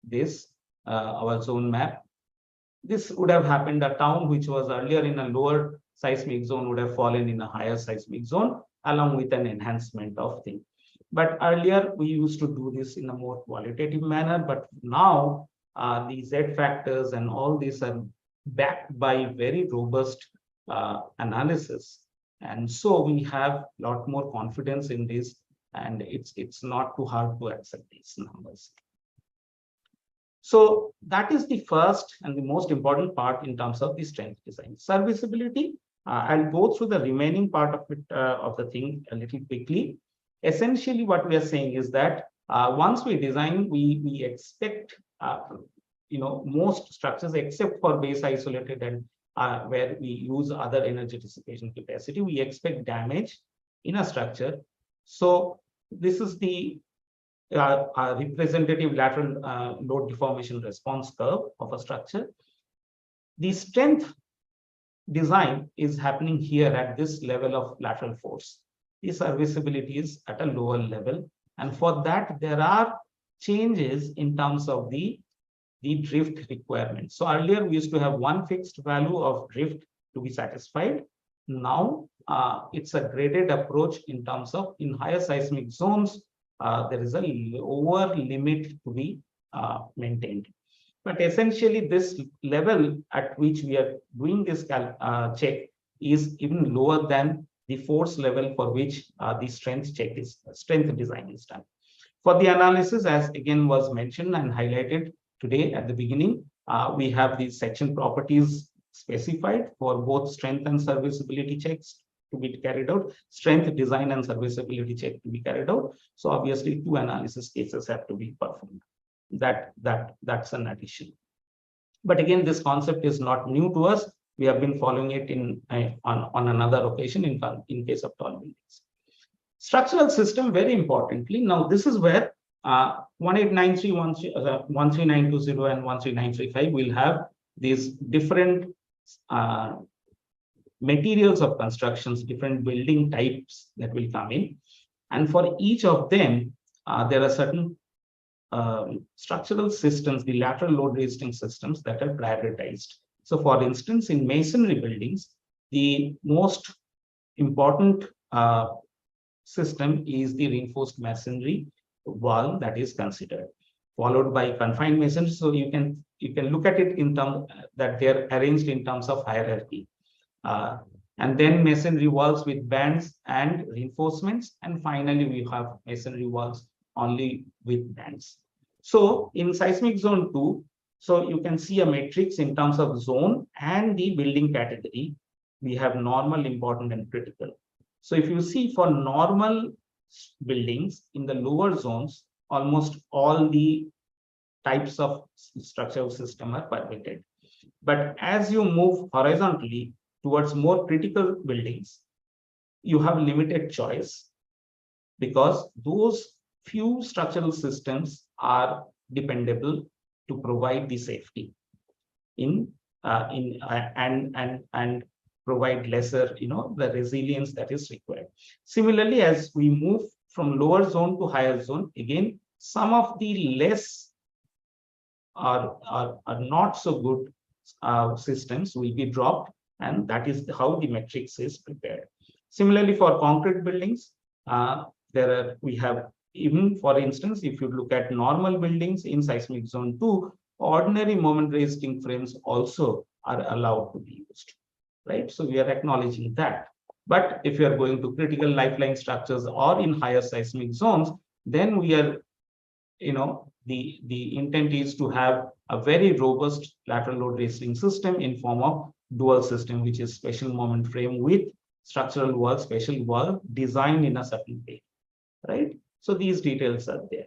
this, our zone map. This would have happened, a town which was earlier in a lower seismic zone would have fallen in a higher seismic zone, along with an enhancement of thing. But earlier we used to do this in a more qualitative manner, but now the Z factors and all these are backed by very robust analysis. And so we have a lot more confidence in this, and it's not too hard to accept these numbers. So that is the first and the most important part in terms of the strength design. Serviceability, I'll go through the remaining part of it, of the thing a little quickly. Essentially, what we are saying is that once we design, we expect, most structures except for base isolated and where we use other energy dissipation capacity, we expect damage in a structure. So this is the representative lateral load deformation response curve of a structure. The strength design is happening here at this level of lateral force. The serviceability is at a lower level, and for that there are changes in terms of the drift requirement. So earlier we used to have one fixed value of drift to be satisfied. Now it's a graded approach in terms of, in higher seismic zones, there is a lower limit to be maintained. But essentially this level at which we are doing this check is even lower than the force level for which the strength design is done. For the analysis, as again was mentioned and highlighted today at the beginning, we have these section properties specified for both strength and serviceability checks to be carried out, strength design and serviceability check to be carried out. So obviously 2 analysis cases have to be performed. That's an addition. But again, this concept is not new to us. We have been following it on another occasion in case of tall buildings. Structural system, very importantly. Now this is where 1893, 13920 and 13935 will have these different materials of constructions, different building types that will come in. And for each of them, there are certain structural systems, the lateral load resisting systems that are prioritized. So for instance, in masonry buildings, the most important system is the reinforced masonry wall that is considered, followed by confined masonry. So you can look at it in terms that they're arranged in terms of hierarchy. And then masonry walls with bands and reinforcements. And finally, we have masonry walls only with bands. So in seismic zone 2, so you can see a matrix in terms of zone and the building category. We have normal, important, and critical. So if you see for normal buildings in the lower zones, almost all the types of structural system are permitted. But as you move horizontally towards more critical buildings, you have limited choice, because those few structural systems are dependable to provide the safety and provide lesser, the resilience that is required. Similarly, as we move from lower zone to higher zone, again, some of the less are not so good systems will be dropped, and that is how the matrix is prepared. Similarly, for concrete buildings, we have, even for instance, if you look at normal buildings in seismic zone 2, ordinary moment resisting frames also are allowed to be used, right? So we are acknowledging that. But if you are going to critical lifeline structures or in higher seismic zones, then we are, the intent is to have a very robust lateral load resisting system in form of dual system, which is special moment frame with structural wall, special wall designed in a certain way, right? So these details are there.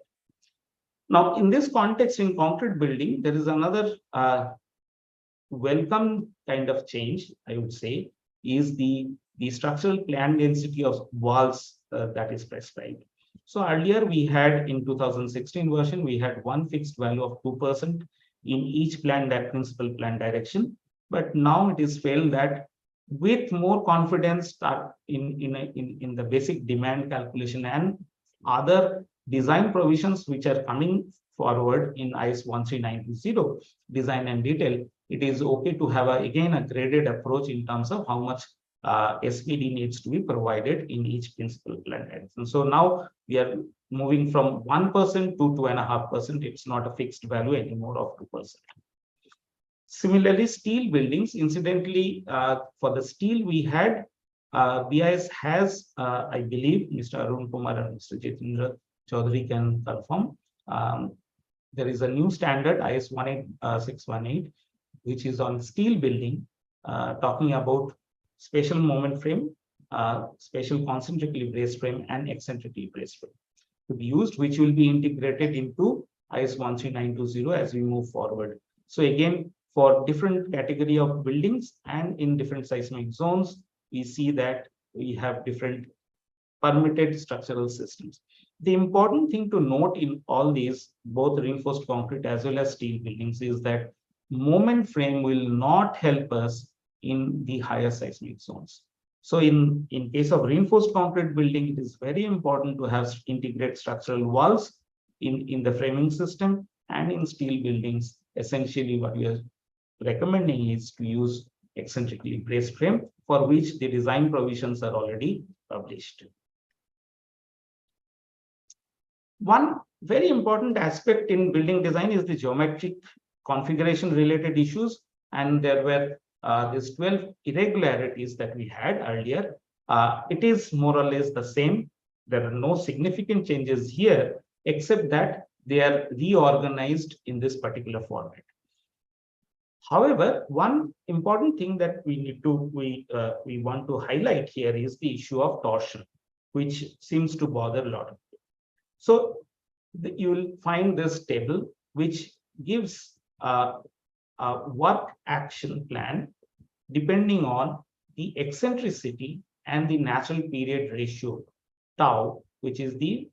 Now, in this context, in concrete building, there is another welcome kind of change, I would say, is the structural plan density of walls that is prescribed. So earlier we had, in 2016 version, we had one fixed value of 2% in each principal plan direction. But now it is felt that with more confidence in the basic demand calculation and other design provisions which are coming forward in IS 13920 design and detail, it is okay to have again a graded approach in terms of how much SPD needs to be provided in each principal plant. And so now we are moving from 1% to 2.5%. It's not a fixed value anymore of 2%. Similarly, steel buildings, incidentally, for the steel we had, BIS has, I believe, Mr. Arun Kumar and Mr. Jitendra Chaudhary can confirm. There is a new standard, IS 18618, which is on steel building, talking about special moment frame, special concentrically braced frame, and eccentrically braced frame to be used, which will be integrated into IS 13920 as we move forward. So again, for different category of buildings and in different seismic zones, we see that we have different permitted structural systems. The important thing to note in all these, both reinforced concrete as well as steel buildings, is that moment frame will not help us in the higher seismic zones. So in case of reinforced concrete building, it is very important to have integrated structural walls in the framing system, and in steel buildings, essentially what we are recommending is to use eccentrically braced frame, for which the design provisions are already published. One very important aspect in building design is the geometric configuration related issues, and there were these 12 irregularities that we had earlier. It is more or less the same. There are no significant changes here, except that they are reorganized in this particular format. However, one important thing that we want to highlight here is the issue of torsion, which seems to bother a lot of people. So you will find this table, which gives a work action plan depending on the eccentricity and the natural period ratio, tau, which is the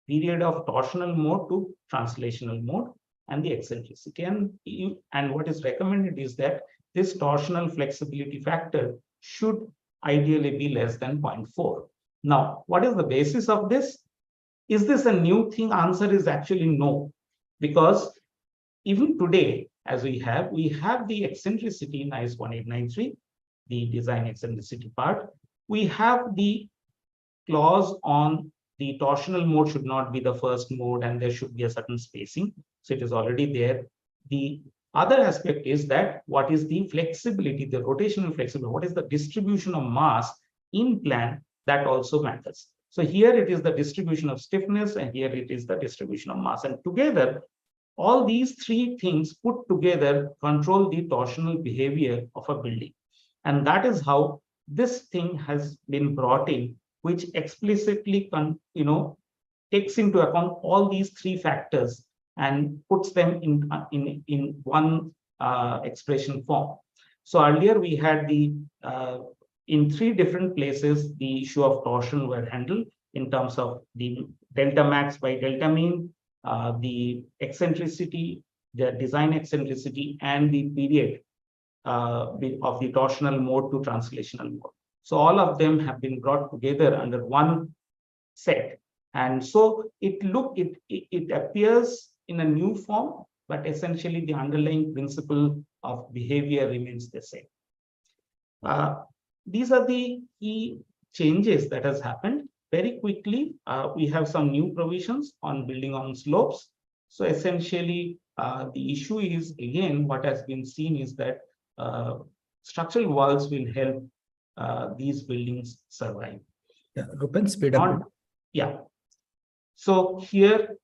period of torsional mode to translational mode, and the eccentricity. And what is recommended is that this torsional flexibility factor should ideally be less than 0.4. Now, what is the basis of this? Is this a new thing? Answer is actually no, because even today, as we have the eccentricity in IS 1893, the design eccentricity part. We have the clause on the torsional mode should not be the first mode, and there should be a certain spacing. So it is already there. The other aspect is that what is the flexibility, the rotational flexibility, what is the distribution of mass in plan, that also matters. So here it is the distribution of stiffness, and here it is the distribution of mass. And together, all these three things put together control the torsional behavior of a building. And that is how this thing has been brought in, which explicitly takes into account all these three factors and puts them in one expression form. So earlier we had in three different places, the issue of torsion were handled in terms of the delta max by delta mean, the eccentricity, the design eccentricity, and the period of the torsional mode to translational mode. So all of them have been brought together under one set. And so it appears in a new form, but essentially the underlying principle of behavior remains the same. These are the key changes that has happened. Very quickly, we have some new provisions on building on slopes. So essentially, the issue is, again, what has been seen is that structural walls will help these buildings survive.
Yeah, Rupen, speed up.
Yeah. So here,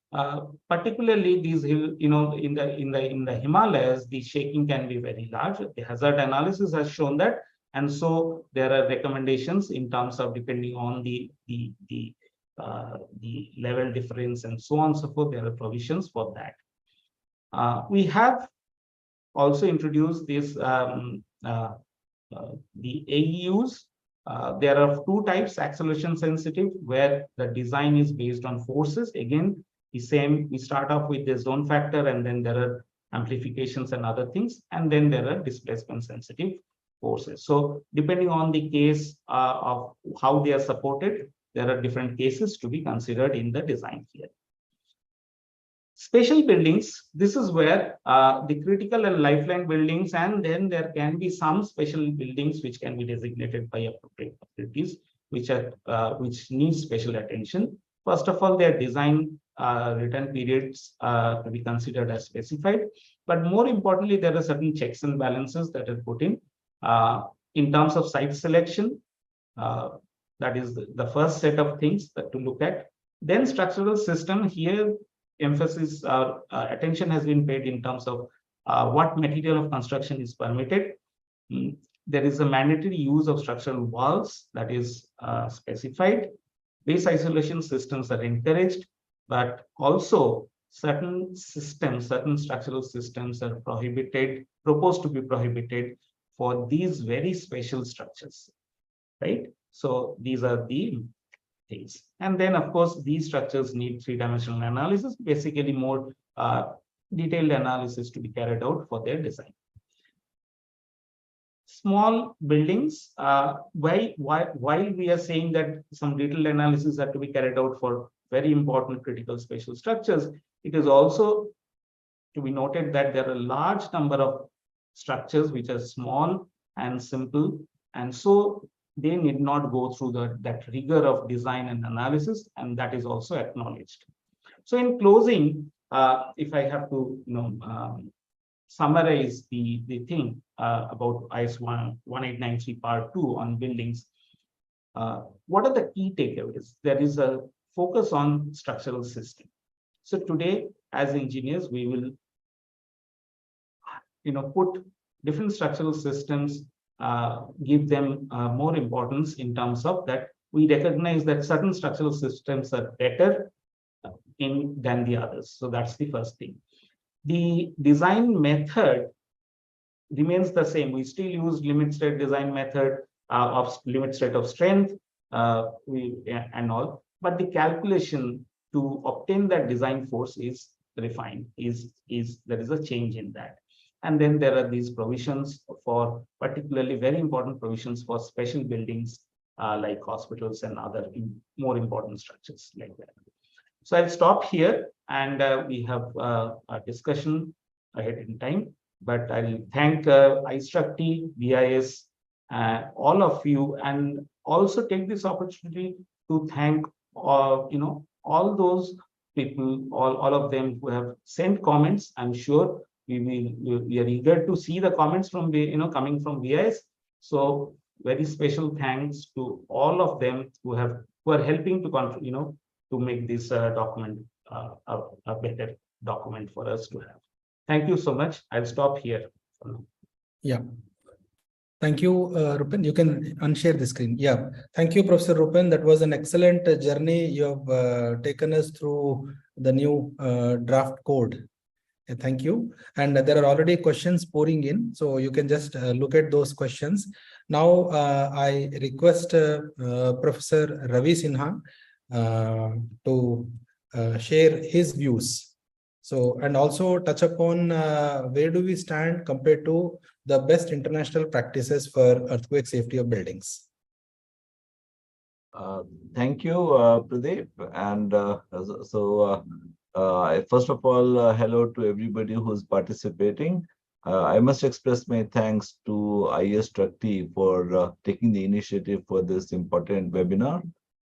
particularly these in the Himalayas, the shaking can be very large. The hazard analysis has shown that, and so there are recommendations in terms of depending on the level difference and so on and so forth. There are provisions for that. We have also introduced this the AEUs. There are two types: acceleration sensitive, where the design is based on forces. Again, the same, we start off with the zone factor, and then there are amplifications and other things, and then there are displacement sensitive forces. So depending on the case of how they are supported, there are different cases to be considered in the design here. Special buildings, this is where the critical and lifeline buildings, and then there can be some special buildings which can be designated by appropriate authorities, which need special attention. First of all, their design return periods to be considered as specified, but more importantly, there are certain checks and balances that are put in terms of site selection. That is the first set of things that to look at. Then structural system, here emphasis attention has been paid in terms of what material of construction is permitted. There is a mandatory use of structural walls that is specified. Base isolation systems are encouraged, but also certain systems, certain structural systems are proposed to be prohibited for these very special structures, right? So these are the things. And then, of course, these structures need three-dimensional analysis, basically more detailed analysis to be carried out for their design. Small buildings, while we are saying that some detailed analysis are to be carried out for very important critical special structures, it is also to be noted that there are a large number of structures which are small and simple, and so they need not go through that rigor of design and analysis, and that is also acknowledged. So in closing, if I have to summarize the thing about IS 1893 Part 2 on buildings, what are the key takeaways? There is a focus on structural system. So today, as engineers, we will put different structural systems, give them more importance in terms of that we recognize that certain structural systems are better than the others. So that's the first thing. The design method remains the same. We still use limit state design method of limit state of strength and all, but the calculation to obtain that design force is refined. There is a change in that. And then there are these provisions for particularly very important provisions for special buildings like hospitals and other more important structures like that. So I'll stop here, and we have a discussion ahead in time. But I'll thank iStruct, BIS, all of you, and also take this opportunity to thank all those people, all of them who have sent comments. I'm sure we are eager to see the comments from coming from BIS. So very special thanks to all of them who are helping to to make this document a better document for us to have. Thank you so much. I'll stop here for now.
Yeah. Thank you, Rupen. You can unshare the screen. Yeah. Thank you, Professor Rupen. That was an excellent journey. You have taken us through the new draft code. Thank you. And there are already questions pouring in, so you can just look at those questions. Now, I request Professor Ravi Sinha to share his views. So, and also touch upon where do we stand compared to the best international practices for earthquake safety of buildings.
Thank you, Pradeep. And first of all, hello to everybody who's participating. I must express my thanks to iStruct for taking the initiative for this important webinar.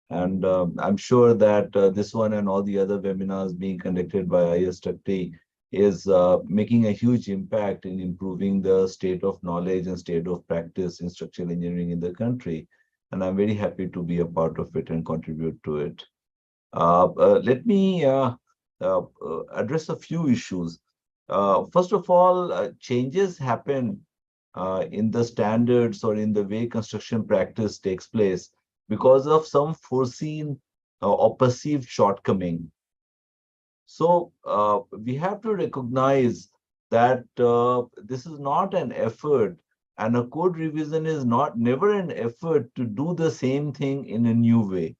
And I'm sure that this one and all the other webinars being conducted by iStruct is making a huge impact in improving the state of knowledge and state of practice in structural engineering in the country. And I'm very happy to be a part of it and contribute to it. Let me address a few issues. First of all, changes happen in the standards or in the way construction practice takes place because of some foreseen or perceived shortcoming. So we have to recognize that this is not an effort, and a code revision is never an effort to do the same thing in a new way.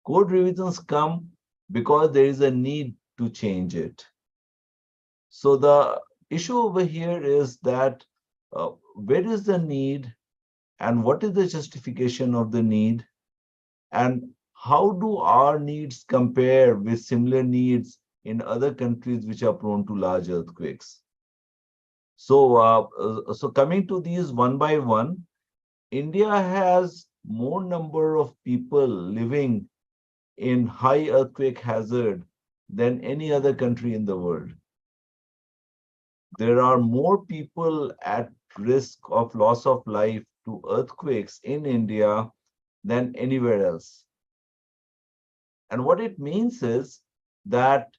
Code revisions come because there is a need to change it. So the issue over here is that where is the need and what is the justification of the need, and how do our needs compare with similar needs in other countries which are prone to large earthquakes. So coming to these one by one, India has more number of people living in high earthquake hazard than any other country in the world. There are more people at risk of loss of life to earthquakes in India than anywhere else. And what it means is that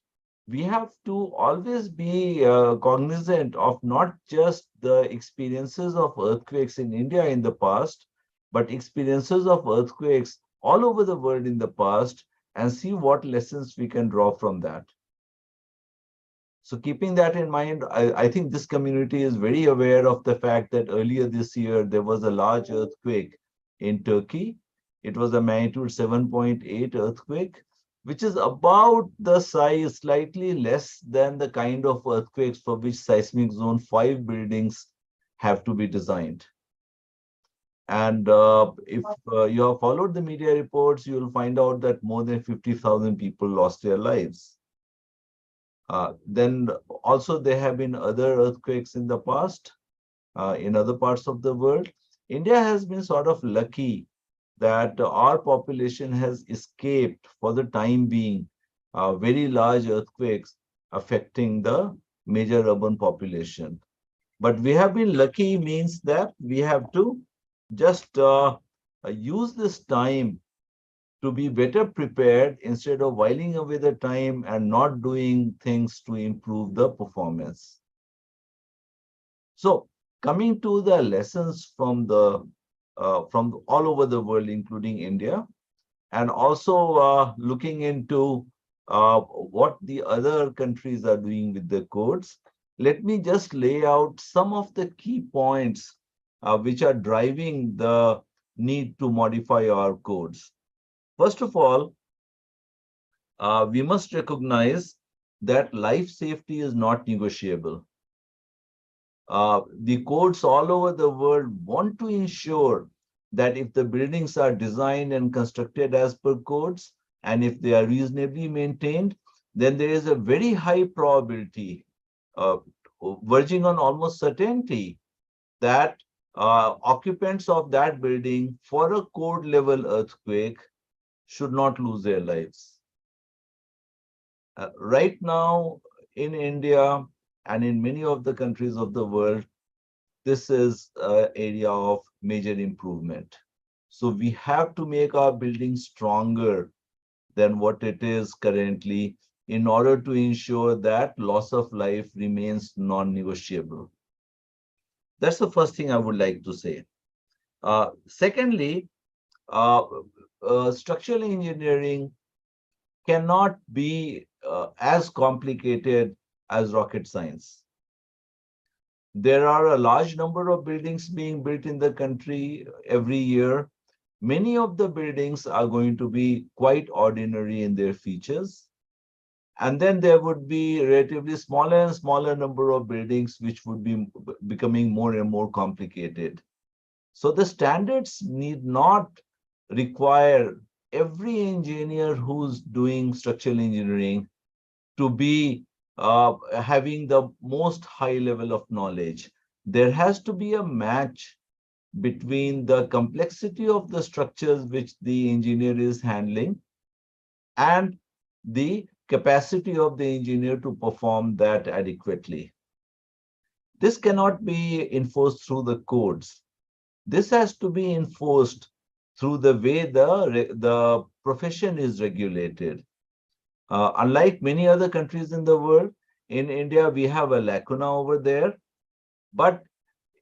we have to always be cognizant of not just the experiences of earthquakes in India in the past, but experiences of earthquakes all over the world in the past, and see what lessons we can draw from that. So keeping that in mind, I think this community is very aware of the fact that earlier this year, there was a large earthquake in Turkey. It was a magnitude 7.8 earthquake, which is about the size, slightly less than the kind of earthquakes for which seismic zone 5 buildings have to be designed. And if you have followed the media reports, you will find out that more than 50,000 people lost their lives. Then also there have been other earthquakes in the past in other parts of the world. India has been sort of lucky that our population has escaped for the time being very large earthquakes affecting the major urban population. But we have been lucky means that we have to just use this time to be better prepared instead of whiling away the time and not doing things to improve the performance. So coming to the lessons from all over the world, including India, and also looking into what the other countries are doing with the codes, let me just lay out some of the key points which are driving the need to modify our codes. First of all, we must recognize that life safety is not negotiable. The codes all over the world want to ensure that if the buildings are designed and constructed as per codes, and if they are reasonably maintained, then there is a very high probability, verging on almost certainty, that occupants of that building for a code level earthquake should not lose their lives. Right now in India and in many of the countries of the world, this is an area of major improvement. So we have to make our buildings stronger than what it is currently in order to ensure that loss of life remains non-negotiable. That's the first thing I would like to say. Secondly, structural engineering cannot be as complicated as rocket science. There are a large number of buildings being built in the country every year. Many of the buildings are going to be quite ordinary in their features. And then there would be relatively smaller and smaller number of buildings which would be becoming more and more complicated. So the standards need not require every engineer who's doing structural engineering to be having the most high level of knowledge. There has to be a match between the complexity of the structures which the engineer is handling and the capacity of the engineer to perform that adequately. This cannot be enforced through the codes. This has to be enforced through the way the profession is regulated. Unlike many other countries in the world, in India, we have a lacuna over there. But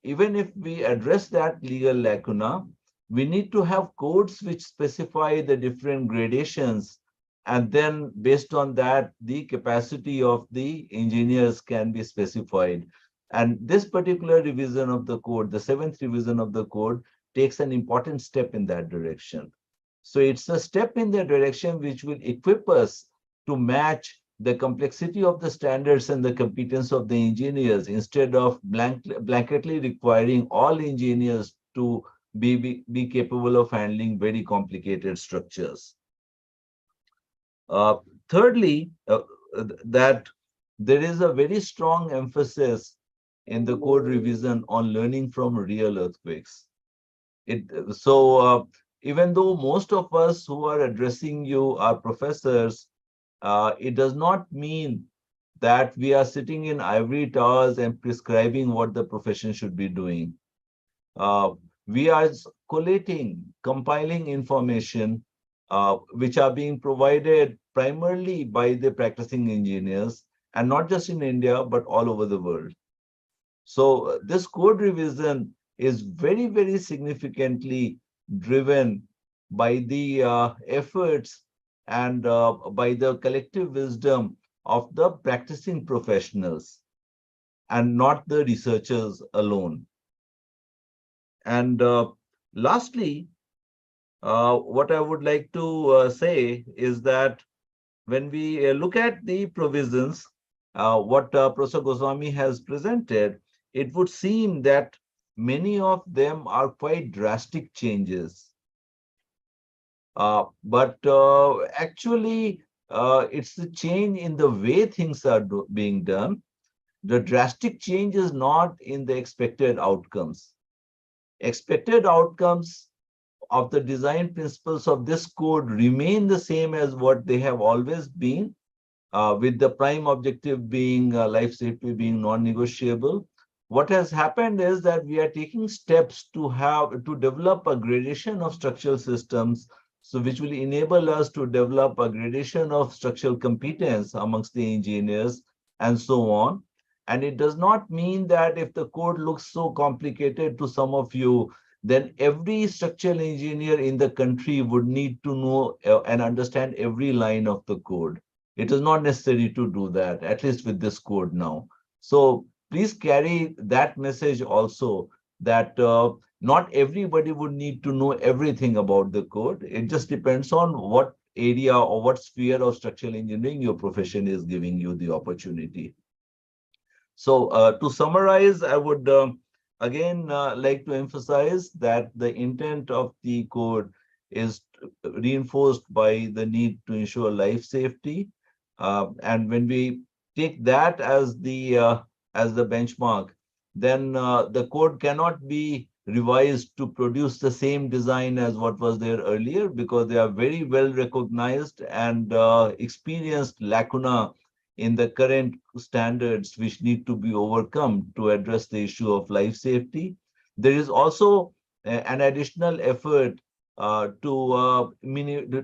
even if we address that legal lacuna, we need to have codes which specify the different gradations. And then based on that, the capacity of the engineers can be specified. And this particular revision of the code, the 7th revision of the code, takes an important step in that direction. So it's a step in that direction which will equip us to match the complexity of the standards and the competence of the engineers instead of blanketly requiring all engineers to be capable of handling very complicated structures. Thirdly, that there is a very strong emphasis in the code revision on learning from real earthquakes. Even though most of us who are addressing you are professors, it does not mean that we are sitting in ivory towers and prescribing what the profession should be doing. We are collating, compiling information which are being provided primarily by the practicing engineers, and not just in India, but all over the world. So this code revision is very, very significantly driven by the efforts and by the collective wisdom of the practicing professionals and not the researchers alone. And lastly, what I would like to say is that when we look at the provisions, what Professor Goswami has presented, it would seem that many of them are quite drastic changes. But actually, it's the change in the way things are being done. The drastic change is not in the expected outcomes. Expected outcomes of the design principles of this code remain the same as what they have always been, with the prime objective being life safety being non-negotiable. What has happened is that we are taking steps to develop a gradation of structural systems, so which will enable us to develop a gradation of structural competence amongst the engineers and so on. And it does not mean that if the code looks so complicated to some of you, then every structural engineer in the country would need to know and understand every line of the code. It is not necessary to do that, at least with this code now. So please carry that message also, that not everybody would need to know everything about the code. It just depends on what area or what sphere of structural engineering your profession is giving you the opportunity. So to summarize, I would again like to emphasize that the intent of the code is reinforced by the need to ensure life safety. And when we take that as the benchmark, then the code cannot be revised to produce the same design as what was there earlier, because they are very well recognized and experienced lacuna in the current standards which need to be overcome to address the issue of life safety. There is also an additional effort to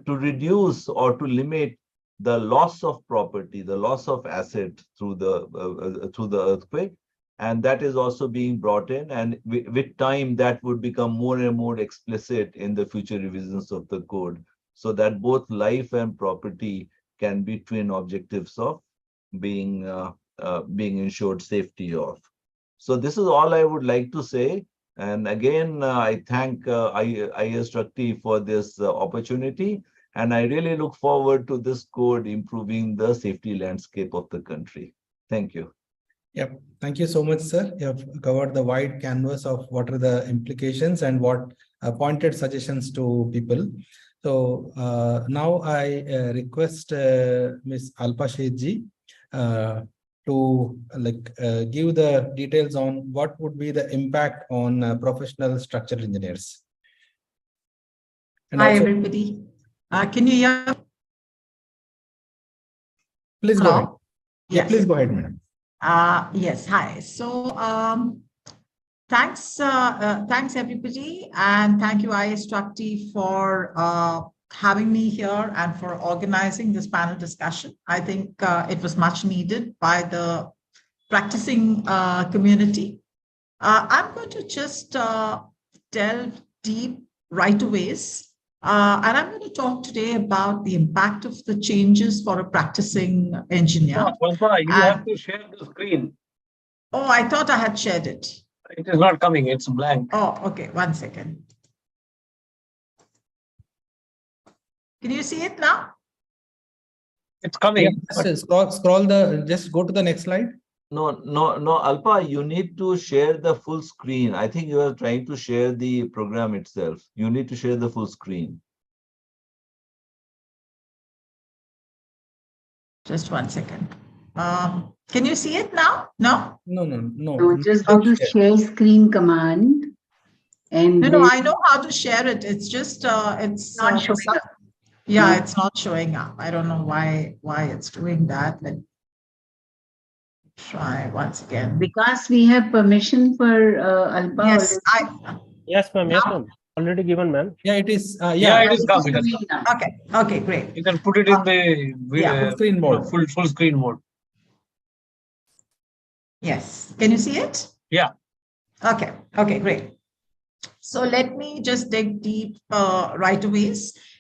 reduce or to limit the loss of property, the loss of asset through the earthquake, and that is also being brought in. And with time, that would become more and more explicit in the future revisions of the code, so that both life and property can be twin objectives of being ensured safety of. So this is all I would like to say. And again, I thank IAS Tructee for this opportunity. And I really look forward to this code improving the safety landscape of the country. Thank you.
Yep. Thank you so much, sir. You have covered the wide canvas of what are the implications and what pointed suggestions to people. So now I request Ms. Alpa Shethji to give the details on what would be the impact on professional structural engineers. And
hi,
also,
everybody. Can you hear me?
Please
Hello?
go ahead. Yeah,
Yes.
please go ahead, madam.
Yes, hi. So thanks everybody, and thank you IAS Tructee for having me here and for organizing this panel discussion. I think it was much needed by the practicing community. I'm going to just delve deep right away. And I'm going to talk today about the impact of the changes for a practicing engineer.
You have to share the screen.
Oh, I thought I had shared it.
It is not coming, it's blank.
Oh, okay, 1 second. Can you see it now?
It's coming.
Just just go to the next slide.
No, Alpa, you need to share the full screen. I think you are trying to share the program itself. You need to share the full screen.
Just 1 second. Can you see it now? No?
No.
So just go to share screen command. And
No, I know how to share it. It's just, it's
not showing up.
Yeah,
No.
it's not showing up. I don't know why it's doing that. Let me try once again.
Because we have permission for Alpa.
Yes,
Yes, ma'am. Yes,
Now?
ma'am. Already given, ma'am.
Yeah, it is.
Yeah, it is come. It is
showing
come.
now.
Okay, great.
You can put it in the
Yeah,
full screen mode.
full screen mode.
Yes. Can you see it?
Yeah.
Okay, great. So let me just dig deep right away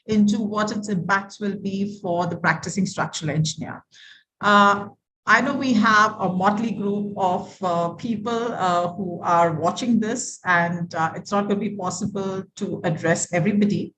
into what its impacts will be for the practicing structural engineer. I know we have a motley group of people who are watching this, and it's not going to be possible to address everybody.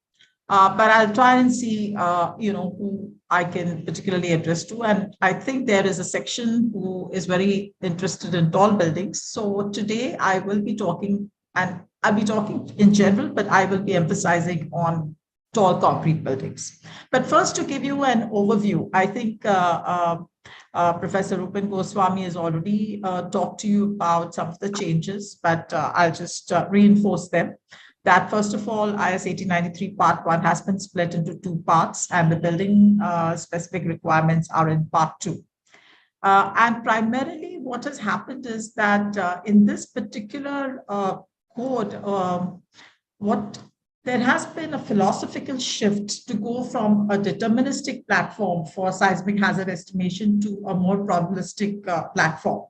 But I'll try and see, who I can particularly address to. And I think there is a section who is very interested in tall buildings. So today I will be talking, and I'll be talking in general, but I will be emphasizing on tall concrete buildings. But first, to give you an overview, I think Professor Rupen Goswami has already talked to you about some of the changes, but I'll just reinforce them. That first of all, IS 1893 Part 1 has been split into 2 parts, and the building specific requirements are in Part 2. And primarily what has happened is that in this particular code, there has been a philosophical shift to go from a deterministic platform for seismic hazard estimation to a more probabilistic platform.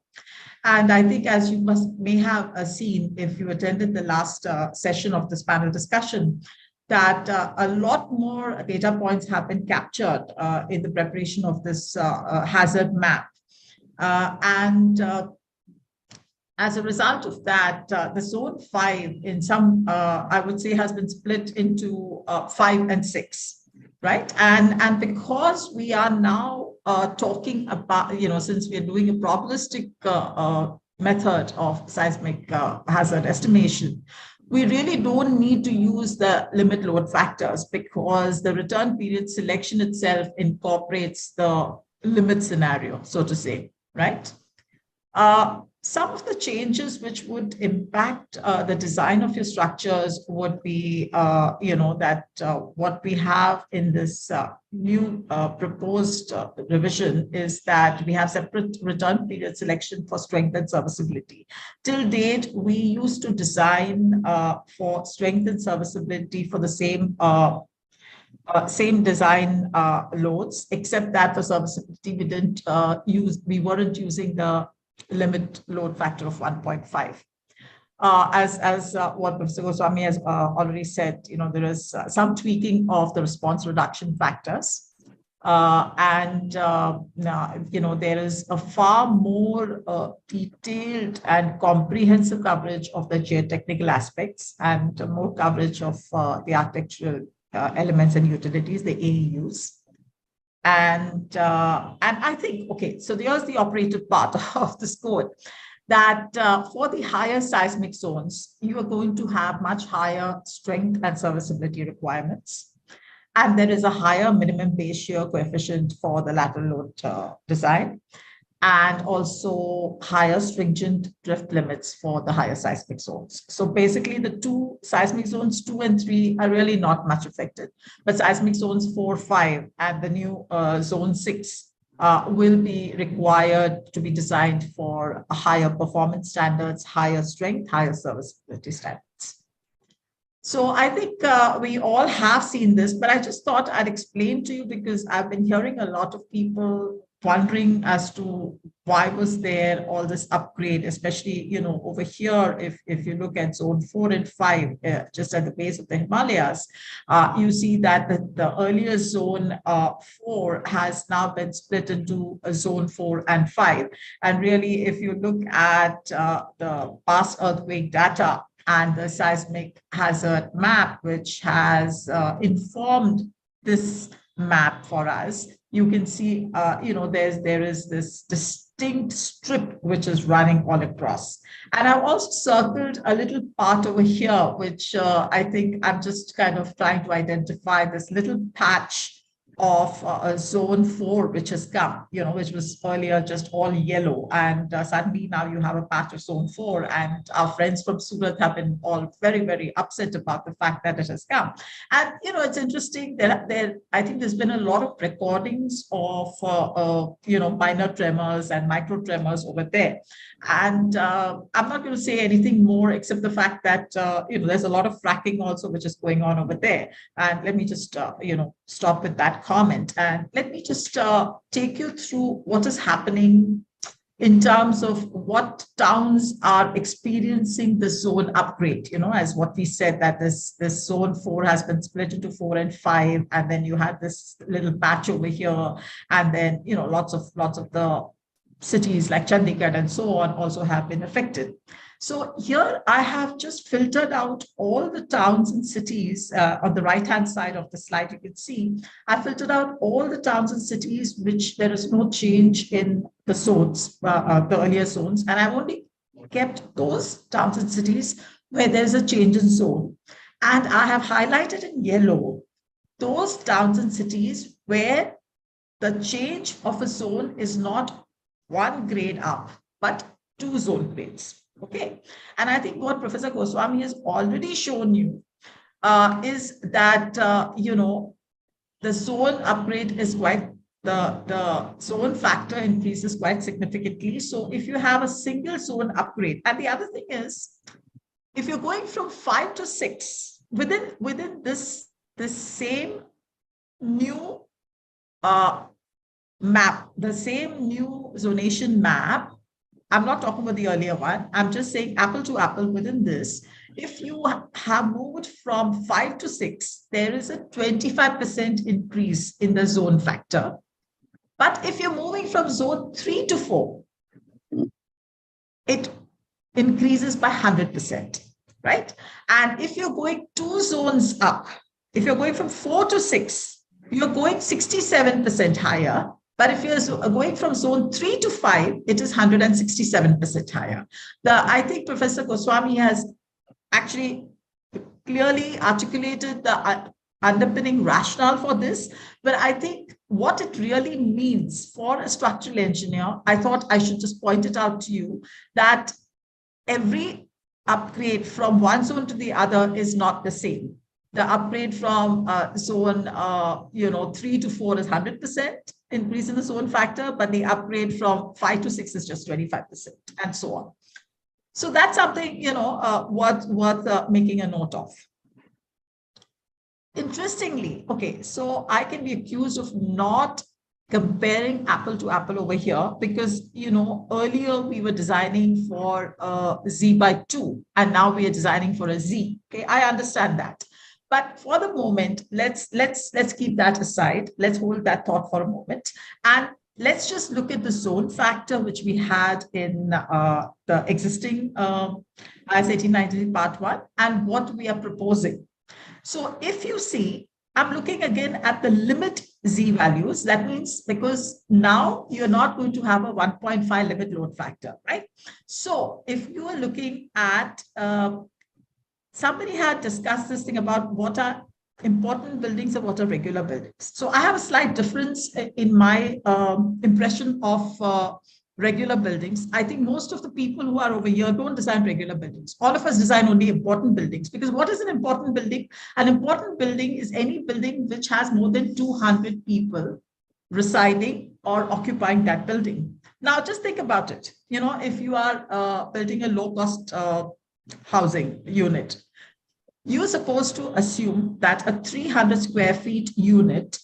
And I think, as you may have seen if you attended the last session of this panel discussion, that a lot more data points have been captured in the preparation of this hazard map. As a result of that, the zone 5 in some, I would say, has been split into 5 and 6. Right. And because we are now talking about, since we are doing a probabilistic method of seismic hazard estimation, we really don't need to use the limit load factors, because the return period selection itself incorporates the limit scenario, so to say. Right. Some of the changes which would impact the design of your structures would be, what we have in this new proposed revision is that we have separate return period selection for strength and serviceability. Till date, we used to design for strength and serviceability for the same design loads, except that for serviceability, we weren't using the limit load factor of 1.5. As what Professor Goswami has already said, there is some tweaking of the response reduction factors. There is a far more detailed and comprehensive coverage of the geotechnical aspects and more coverage of the architectural elements and utilities, the AEUs. And I think, okay, so there's the operative part of this code, that for the higher seismic zones, you are going to have much higher strength and serviceability requirements. And there is a higher minimum base shear coefficient for the lateral load design, and also higher stringent drift limits for the higher seismic zones. So basically the two seismic zones 2 and 3 are really not much affected, but seismic zones 4, 5 and the new zone 6 will be required to be designed for higher performance standards, higher strength, higher serviceability standards. So I think we all have seen this, but I just thought I'd explain to you, because I've been hearing a lot of people wondering as to why was there all this upgrade, especially, over here, if you look at zone 4 and 5, just at the base of the Himalayas, you see that the earlier zone 4 has now been split into a zone 4 and 5. And really, if you look at the past earthquake data and the seismic hazard map, which has informed this map for us, you can see, there is this distinct strip which is running all across. And I've also circled a little part over here, which I think I'm just kind of trying to identify this little patch zone 4, which has come, which was earlier just all yellow. And suddenly now you have a patch of zone 4. And our friends from Surat have been all very, very upset about the fact that it has come. And, it's interesting that I think there's been a lot of recordings of, minor tremors and micro tremors over there. And I'm not going to say anything more except the fact that, there's a lot of fracking also, which is going on over there. And let me just, stop with that comment. And let me just take you through what is happening in terms of what towns are experiencing the zone upgrade, as what we said, that this zone 4 has been split into 4 and 5, and then you had this little patch over here, and then, lots of the cities like Chandigarh and so on also have been affected. So here I have just filtered out all the towns and cities on the right-hand side of the slide. You can see I filtered out all the towns and cities which there is no change in the zones, the earlier zones, and I've only kept those towns and cities where there's a change in zone. And I have highlighted in yellow those towns and cities where the change of a zone is not 1 grade up, but 2 zone grades. Okay, and I think what Professor Goswami has already shown you is that, the zone upgrade is quite, the zone factor increases quite significantly. So if you have a single zone upgrade, and the other thing is, if you're going from 5 to 6, within this same new map, the same new zonation map, I'm not talking about the earlier one. I'm just saying apple to apple within this. If you have moved from 5 to 6, there is a 25% increase in the zone factor. But if you're moving from zone 3 to 4, it increases by 100%, right? And if you're going 2 zones up, if you're going from 4 to 6, you're going 67% higher. But if you're going from zone 3 to 5, it is 167% higher. I think Professor Goswami has actually clearly articulated the underpinning rationale for this. But I think what it really means for a structural engineer, I thought I should just point it out to you, that every upgrade from one zone to the other is not the same. The upgrade from zone 3 to 4 is 100% increase in the zone factor, but the upgrade from 5 to 6 is just 25%, and so on. So that's something worth making a note of. Interestingly, okay, so I can be accused of not comparing apple to apple over here because earlier we were designing for Z by 2, and now we are designing for a Z. Okay, I understand that. But for the moment, let's keep that aside. Let's hold that thought for a moment. And let's just look at the zone factor, which we had in the existing IS 1893 Part 1 and what we are proposing. So if you see, I'm looking again at the limit Z values. That means because now you're not going to have a 1.5 limit load factor, right? So if you are looking at somebody had discussed this thing about what are important buildings and what are regular buildings. So I have a slight difference in my impression of regular buildings. I think most of the people who are over here don't design regular buildings. All of us design only important buildings, because what is an important building? An important building is any building which has more than 200 people residing or occupying that building. Now, just think about it. If you are building a low-cost housing unit, you're supposed to assume that a 300 square feet unit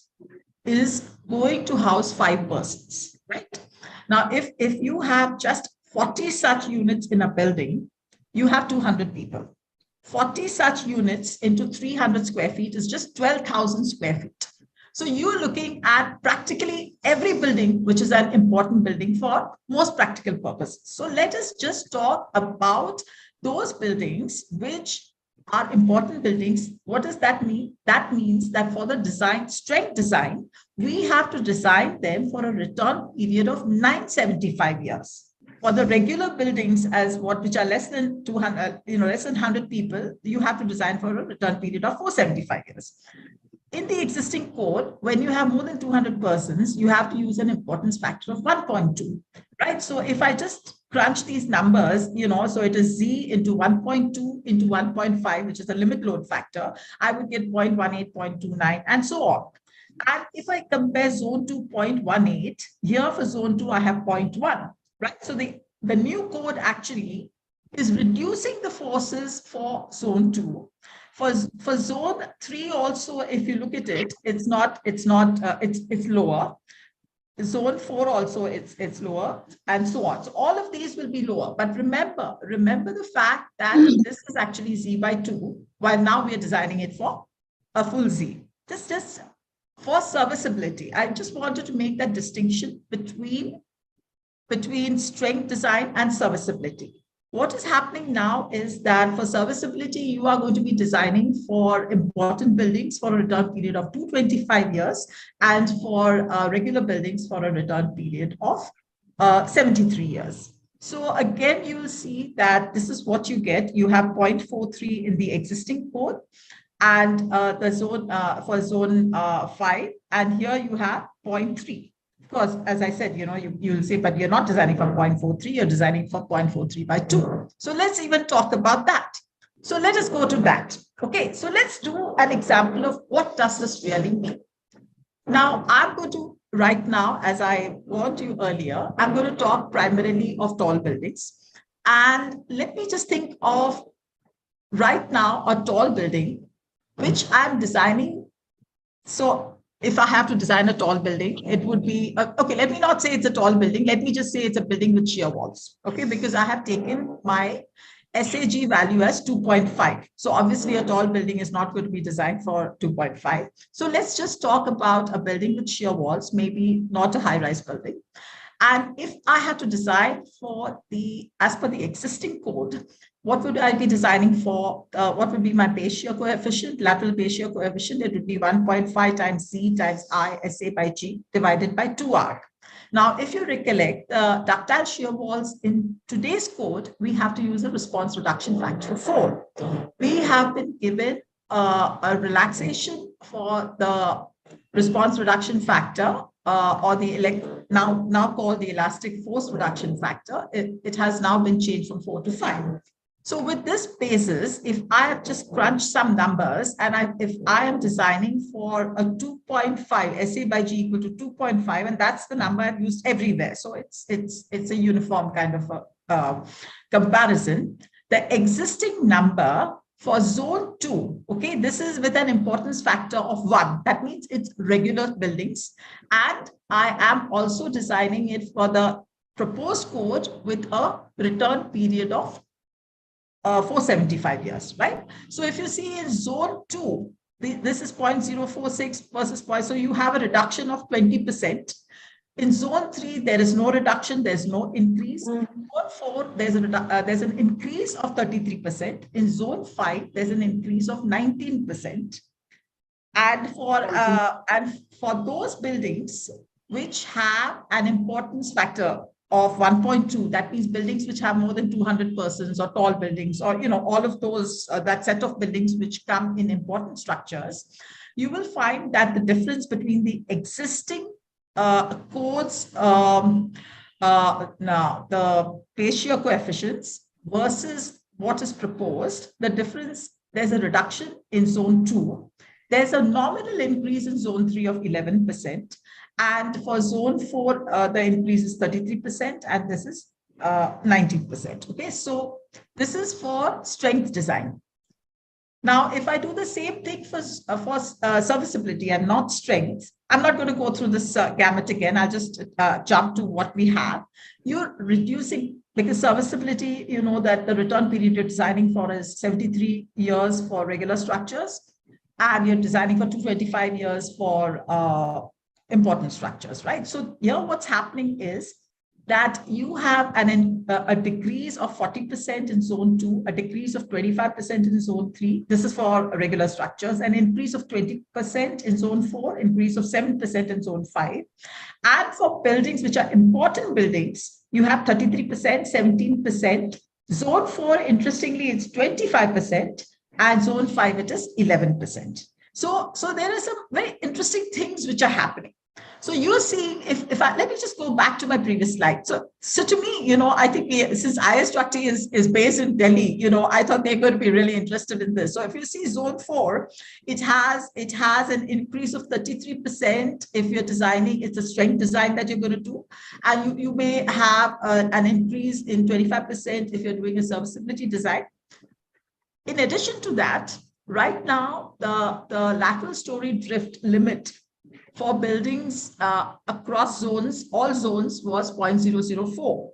is going to house 5 persons, right? Now, if you have just 40 such units in a building, you have 200 people. 40 such units into 300 square feet is just 12,000 square feet. So you're looking at practically every building, which is an important building for most practical purposes. So let us just talk about those buildings which are important buildings. What does that mean? That means that for the design, strength design, we have to design them for a return period of 975 years. For the regular buildings, which are less than 200, less than 100 people, you have to design for a return period of 475 years. in the existing code, when you have more than 200 persons, you have to use an importance factor of 1.2, right? So if I just crunch these numbers, so it is Z into 1.2 into 1.5, which is the limit load factor, I would get 0.18, 0.29, and so on. And if I compare zone 2, 0.18, here for zone 2, I have 0.1, right? So the new code actually is reducing the forces for zone 2. For zone 3 also, if you look at it, it's lower. Zone 4 also, it's lower, and so on. So all of these will be lower. But remember the fact that this is actually Z by 2, while now we are designing it for a full Z. Just for serviceability, I just wanted to make that distinction between strength design and serviceability. What is happening now is that for serviceability, you are going to be designing for important buildings for a return period of 225 years, and for regular buildings for a return period of 73 years. So again, you will see that this is what you get. You have 0.43 in the existing code, and the zone for zone 5, and here you have 0.3. Because as I said, you'll say, but you're not designing for 0.43, you're designing for 0.43 by 2. So let's even talk about that. So let us go to that. Okay, so let's do an example of what does this really mean. Now, I'm going to, right now, as I warned you earlier, I'm going to talk primarily of tall buildings. And let me just think of right now a tall building, which I'm designing. So if I have to design a tall building, it would be, okay, let me not say it's a tall building. Let me just say it's a building with shear walls, okay? Because I have taken my SAG value as 2.5. So obviously a tall building is not going to be designed for 2.5. So let's just talk about a building with shear walls, maybe not a high-rise building. And if I had to design for as per the existing code, what would I be designing for? What would be my base shear coefficient, lateral base shear coefficient? It would be 1.5 times Z times I SA by G divided by 2R. Now, if you recollect, ductile shear walls in today's code, we have to use a response reduction factor of 4. We have been given a relaxation for the response reduction factor, or the now called the elastic force reduction factor. It has now been changed from 4 to 5. So with this basis, if I have just crunched some numbers, and if I am designing for a 2.5, SA by G equal to 2.5, and that's the number I've used everywhere. So it's a uniform kind of a comparison. The existing number for zone 2, okay, this is with an importance factor of 1. That means it's regular buildings. And I am also designing it for the proposed code with a return period of 475 years, right? So if you see in zone 2, this is 0.046 versus so you have a reduction of 20%. In zone 3, there is no reduction, there's no increase. In zone 4, there's an increase of 33%. In zone 5, there's an increase of 19%. And for those buildings which have an importance factor of 1.2, that means buildings which have more than 200 persons, or tall buildings, or all of those, that set of buildings which come in important structures, you will find that the difference between the existing codes, now the base shear coefficients versus what is proposed, the difference, there's a reduction in zone 2. There's a nominal increase in zone 3 of 11%. And for zone 4, the increase is 33%, and this is 19%. Okay, so this is for strength design. Now, if I do the same thing for serviceability and not strength, I'm not going to go through this gamut again. I'll just jump to what we have. You're reducing, because serviceability, you know that the return period you're designing for is 73 years for regular structures, and you're designing for 225 years for important structures, right? So here what's happening is that you have a decrease of 40% in zone 2, a decrease of 25% in zone 3. This is for regular structures, an increase of 20% in zone 4, increase of 7% in zone 5. And for buildings which are important buildings, you have 33%, 17%. Zone 4, interestingly, it's 25%, and zone 5, it is 11%. So there are some very interesting things which are happening. So you're seeing, let me just go back to my previous slide. So to me, I think since IS Structi is based in Delhi, I thought they're going to be really interested in this. So if you see zone 4, it has an increase of 33%. If you're designing, it's a strength design that you're going to do. And you may have an increase in 25% if you're doing a serviceability design. In addition to that, right now, the lateral story drift limit for buildings across zones, all zones, was 0.004.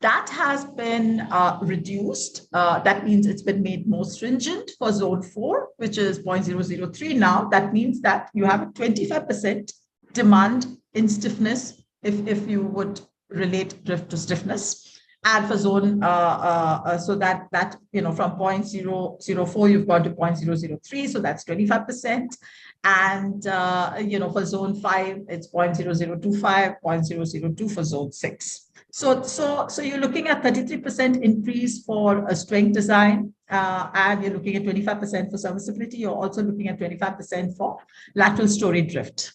That has been reduced. That means it's been made more stringent for zone 4, which is 0.003 now. That means that you have a 25% demand in stiffness if you would relate drift to stiffness. And for zone, so that from 0.004, you've gone to 0.003, so that's 25%. And, for zone 5, it's 0.0025, 0.002 for zone 6. So you're looking at 33% increase for a strength design, and you're looking at 25% for serviceability. You're also looking at 25% for lateral story drift.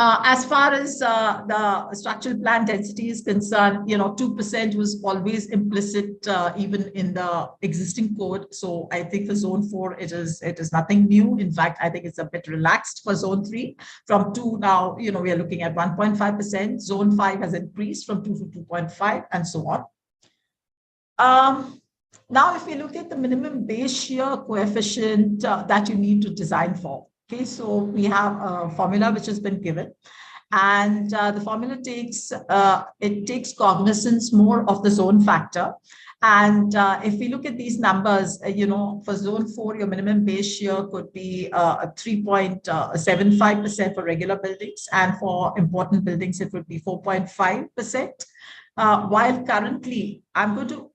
As far as the structural plan density is concerned, 2% was always implicit even in the existing code. So I think for zone 4, it is nothing new. In fact, I think it's a bit relaxed for zone 3. From 2 now, we are looking at 1.5%. Zone 5 has increased from 2 to 2.5 and so on. Now, if we look at the minimum base shear coefficient that you need to design for. Okay, so we have a formula which has been given, and the formula takes cognizance more of the zone factor. And if we look at these numbers, for zone 4, your minimum base shear could be 3.75% for regular buildings, and for important buildings, it would be 4.5%. While currently, I'm going to,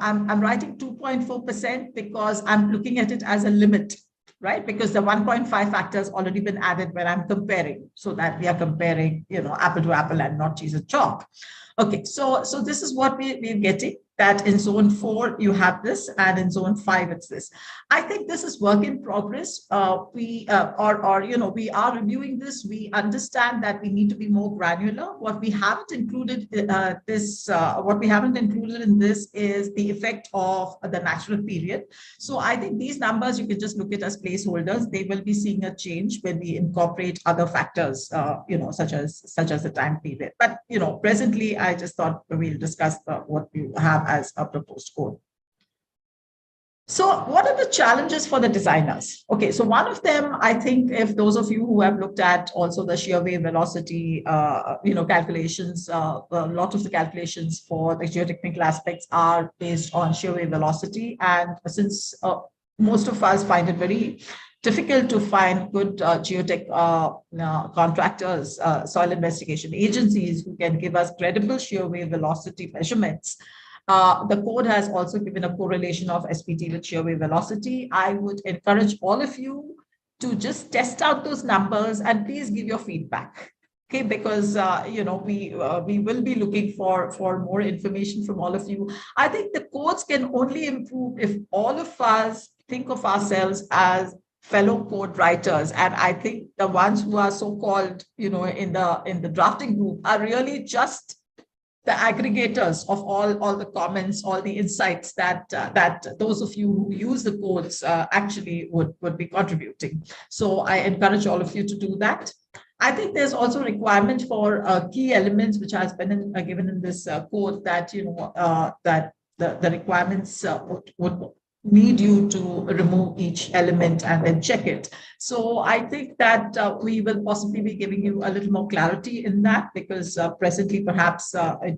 I'm writing 2.4% because I'm looking at it as a limit. Right, because the 1.5 factor has already been added when I'm comparing, so that we are comparing, apple to apple and not cheese and chalk. Okay, so this is what we're getting, that in zone 4 you have this, and in zone 5 it's this. I think this is work in progress. We are reviewing this. We understand that we need to be more granular. What we haven't included in this is the effect of the natural period. So I think these numbers you can just look at as placeholders. They will be seeing a change when we incorporate other factors, such as the time period. But presently, I just thought we'll discuss what we have as a proposed code. So what are the challenges for the designers? Okay, so one of them, I think, if those of you who have looked at also the shear wave velocity, calculations, a lot of the calculations for the geotechnical aspects are based on shear wave velocity. And since most of us find it very difficult to find good geotech contractors, soil investigation agencies who can give us credible shear wave velocity measurements, the code has also given a correlation of SPT with shear wave velocity. I would encourage all of you to just test out those numbers and please give your feedback. Okay, because we will be looking for more information from all of you. I think the codes can only improve if all of us think of ourselves as fellow code writers. And I think the ones who are so-called, in the drafting group are really just the aggregators of all the comments, all the insights that those of you who use the codes actually would be contributing. So I encourage all of you to do that. I think there's also a requirement for key elements which has been given in this code that that the requirements would need you to remove each element and then check it. So I think that we will possibly be giving you a little more clarity in that, because presently perhaps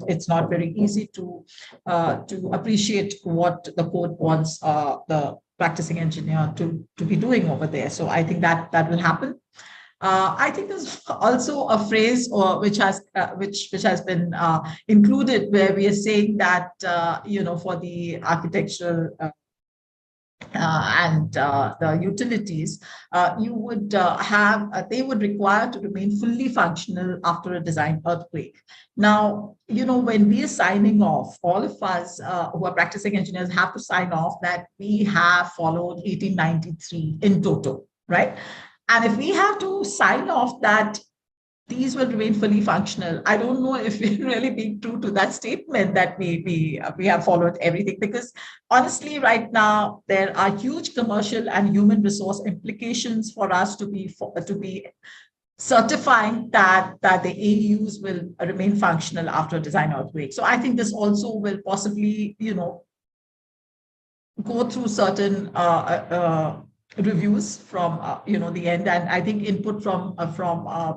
it's not very easy to appreciate what the code wants the practicing engineer to be doing over there. So I think that will happen. I think there's also a phrase which has been included where we are saying that for the architectural and the utilities, you would they would require to remain fully functional after a design earthquake. Now, when we are signing off, all of us who are practicing engineers have to sign off that we have followed 1893 in toto. right? And if we have to sign off that these will remain fully functional, I don't know if we're really being true to that statement that we have followed everything, because honestly, right now, there are huge commercial and human resource implications for us to be certifying that the AUs will remain functional after a design earthquake. So I think this also will possibly, go through certain reviews from the end, and I think input from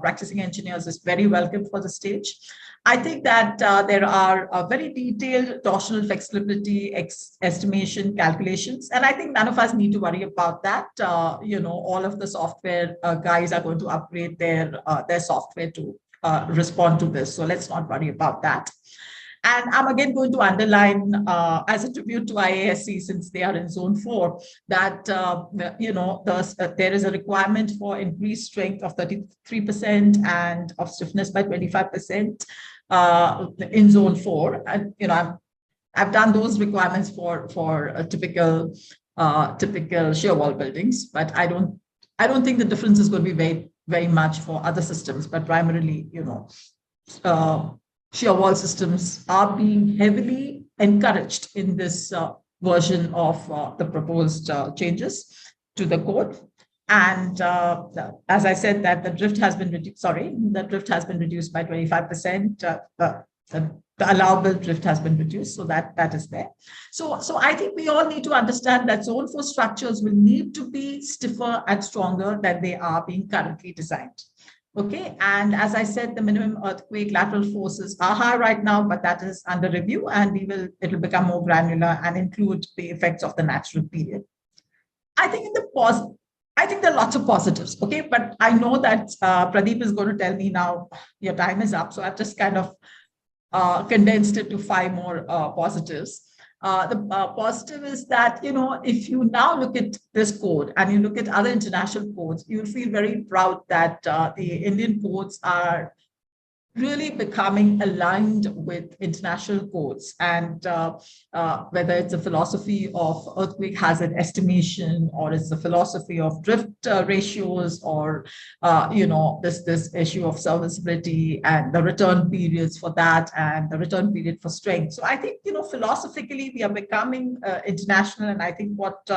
practicing engineers is very welcome for the stage. I think that there are very detailed torsional flexibility estimation calculations, and I think none of us need to worry about that. All of the software guys are going to upgrade their software to respond to this, so let's not worry about that. And I'm again going to underline, as a tribute to IASC, since they are in zone 4, that there is a requirement for increased strength of 33% and of stiffness by 25% in zone 4. And I've done those requirements for a typical shear wall buildings, but I don't think the difference is going to be very, very much for other systems, but primarily, shear wall systems are being heavily encouraged in this version of the proposed changes to the code. And as I said, that the drift has been reduced. The drift has been reduced by 25%. The allowable drift has been reduced, so that is there. So I think we all need to understand that zone 4 structures will need to be stiffer and stronger than they are being currently designed. Okay, and as I said, the minimum earthquake lateral forces are high right now, but that is under review, and it will become more granular and include the effects of the natural period. I think there are lots of positives. Okay, but I know that Pradeep is going to tell me now your time is up, so I've just kind of condensed it to 5 more positives. The positive is that, if you now look at this code and you look at other international codes, you'll feel very proud that the Indian codes are really becoming aligned with international codes, and whether it's a philosophy of earthquake hazard estimation, or it's a philosophy of drift ratios, or this issue of serviceability and the return periods for that, and the return period for strength. So I think philosophically we are becoming international, and I think what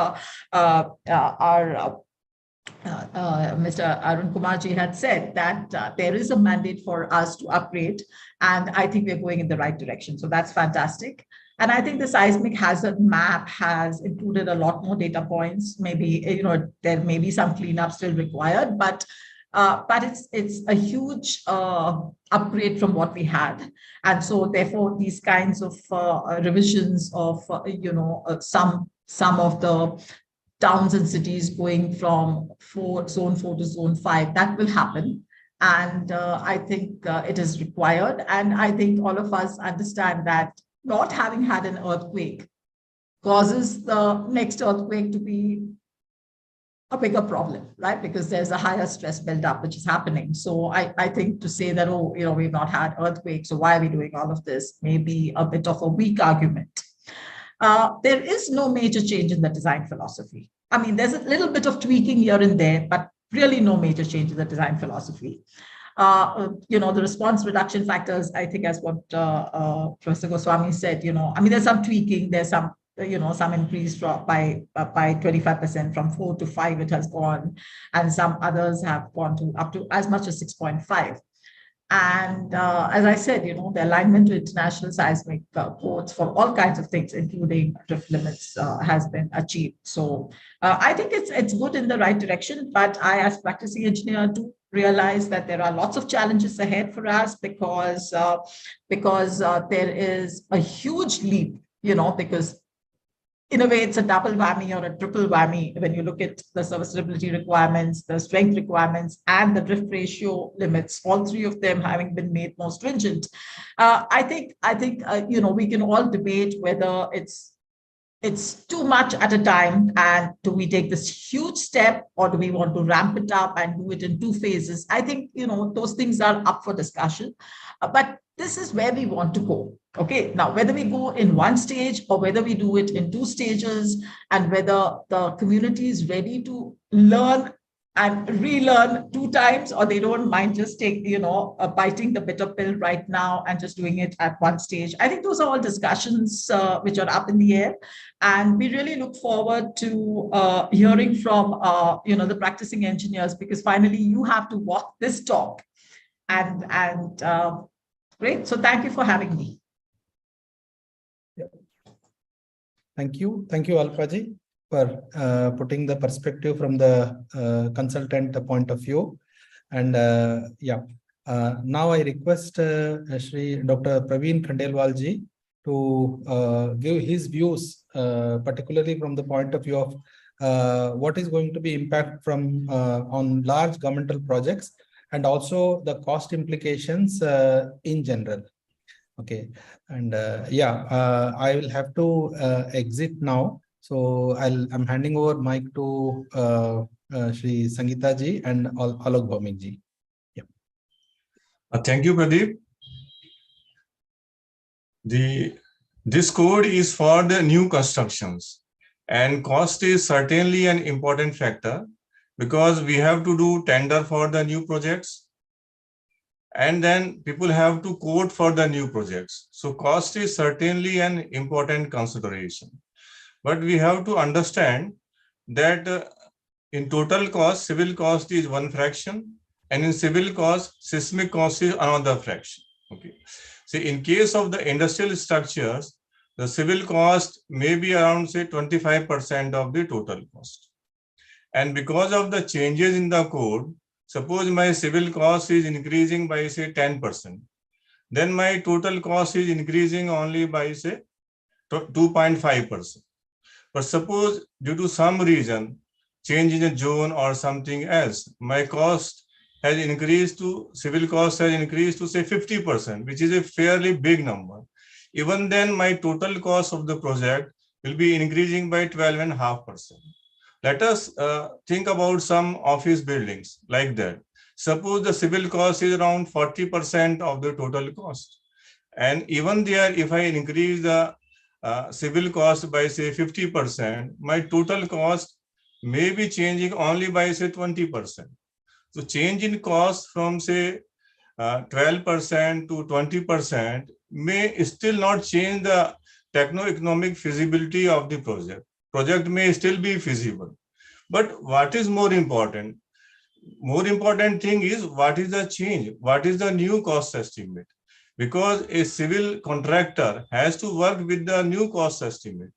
our Mr. Arun Kumarji had said, that there is a mandate for us to upgrade, and I think we're going in the right direction. So that's fantastic. And I think the seismic hazard map has included a lot more data points. Maybe, there may be some cleanup still required, but it's a huge upgrade from what we had. And so therefore, these kinds of revisions of, some of the towns and cities going from zone 4 to zone 5, that will happen. And I think it is required. And I think all of us understand that not having had an earthquake causes the next earthquake to be a bigger problem, right? Because there's a higher stress buildup which is happening. So I think to say that, we've not had earthquakes, so why are we doing all of this, may be a bit of a weak argument. There is no major change in the design philosophy. I mean, there's a little bit of tweaking here and there, but really no major change in the design philosophy. The response reduction factors, I think, as what Professor Goswami said, there's some tweaking, there's some, some increase by 25% from 4 to 5 it has gone, and some others have gone to up to as much as 6.5. And as I said, the alignment to international seismic codes for all kinds of things, including drift limits, has been achieved. So I think it's good in the right direction. But I, as practicing engineer, do realize that there are lots of challenges ahead for us, because there is a huge leap, because in a way, it's a double whammy or a triple whammy when you look at the serviceability requirements, the strength requirements, and the drift ratio limits, all 3 of them having been made more stringent. I think we can all debate whether it's too much at a time, and do we take this huge step, or do we want to ramp it up and do it in 2 phases? I think, those things are up for discussion, but this is where we want to go. Okay, now whether we go in 1 stage or whether we do it in 2 stages, and whether the community is ready to learn and relearn 2 times, or they don't mind just biting the bitter pill right now and just doing it at one stage. I think those are all discussions which are up in the air, and we really look forward to hearing from the practicing engineers, because finally you have to walk this talk. And great. So thank you for having me.
Thank you, Alpaji, for putting the perspective from the consultant point of view. And now I request Shri Dr. Praveen Khandelwalji to give his views, particularly from the point of view of what is going to be impact from on large governmental projects, and also the cost implications in general. Okay, and I will have to exit now. So I'm handing over mic to Shri Sangeeta ji and Alok Bhaumik ji. Yeah.
Thank you, Pradeep. This code is for the new constructions, and cost is certainly an important factor, because we have to do tender for the new projects, and then people have to quote for the new projects. So cost is certainly an important consideration. But we have to understand that in total cost, civil cost is one fraction, and in civil cost, seismic cost is another fraction. Okay. So in case of the industrial structures, the civil cost may be around, say, 25% of the total cost. And because of the changes in the code, suppose my civil cost is increasing by, say, 10%, then my total cost is increasing only by, say, 2.5%. But suppose due to some reason, change in a zone or something else, my cost has increased to, civil cost has increased to, say, 50%, which is a fairly big number. Even then, my total cost of the project will be increasing by 12.5%. Let us think about some office buildings like that. Suppose the civil cost is around 40% of the total cost. And even there, if I increase the civil cost by, say, 50%, my total cost may be changing only by, say, 20%. So change in cost from, say, 12% to 20% may still not change the techno-economic feasibility of the project. Project may still be feasible. But what is more important? More important thing is, what is the change? What is the new cost estimate? Because a civil contractor has to work with the new cost estimate.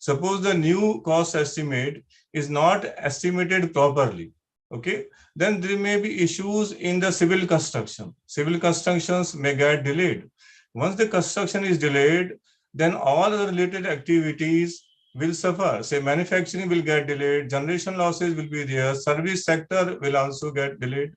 Suppose the new cost estimate is not estimated properly, okay, then there may be issues in the civil construction. Civil constructions may get delayed. Once the construction is delayed, then all the related activities will suffer. Say manufacturing will get delayed, generation losses will be there, service sector will also get delayed,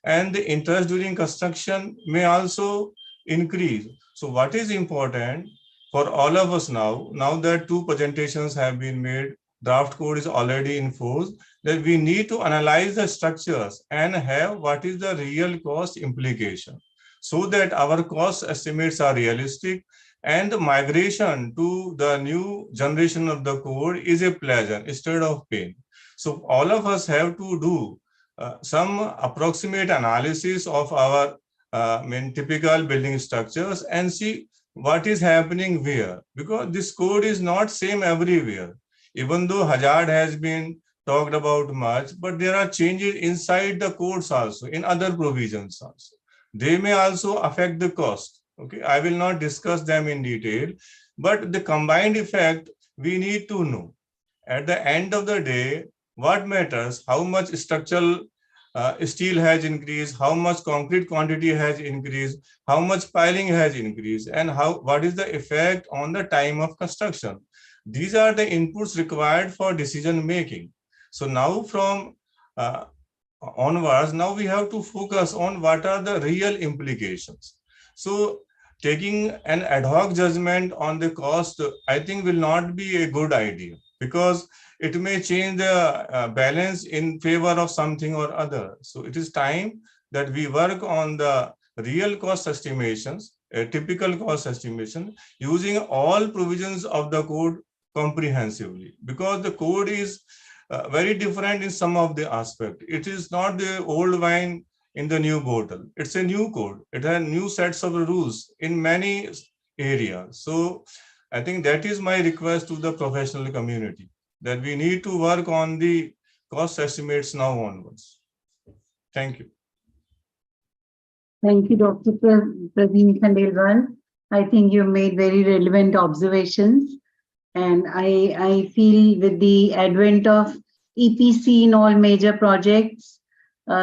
and the interest during construction may also increase. So what is important for all of us now that 2 presentations have been made, draft code is already in force, that we need to analyze the structures and have what is the real cost implication, so that our cost estimates are realistic and the migration to the new generation of the code is a pleasure instead of pain. So all of us have to do some approximate analysis of our typical building structures and see what is happening where, because this code is not same everywhere. Even though hazard has been talked about much, but there are changes inside the codes also, in other provisions also. They may also affect the cost. Okay, I will not discuss them in detail, but the combined effect we need to know. At the end of the day, what matters, how much structural steel has increased, how much concrete quantity has increased, how much piling has increased, and what is the effect on the time of construction. These are the inputs required for decision making. So now from onwards, now we have to focus on what are the real implications. So taking an ad hoc judgment on the cost, I think will not be a good idea, because it may change the balance in favor of something or other. So it is time that we work on the real cost estimations, a typical cost estimation, using all provisions of the code comprehensively, because the code is very different in some of the aspect. It is not the old wine in the new bottle. It's a new code. It has new sets of rules in many areas. So I think that is my request to the professional community, that we need to work on the cost estimates now onwards. Thank you.
Thank you, Dr. Praveen Khandelwal. I think you made very relevant observations. And I feel with the advent of EPC in all major projects,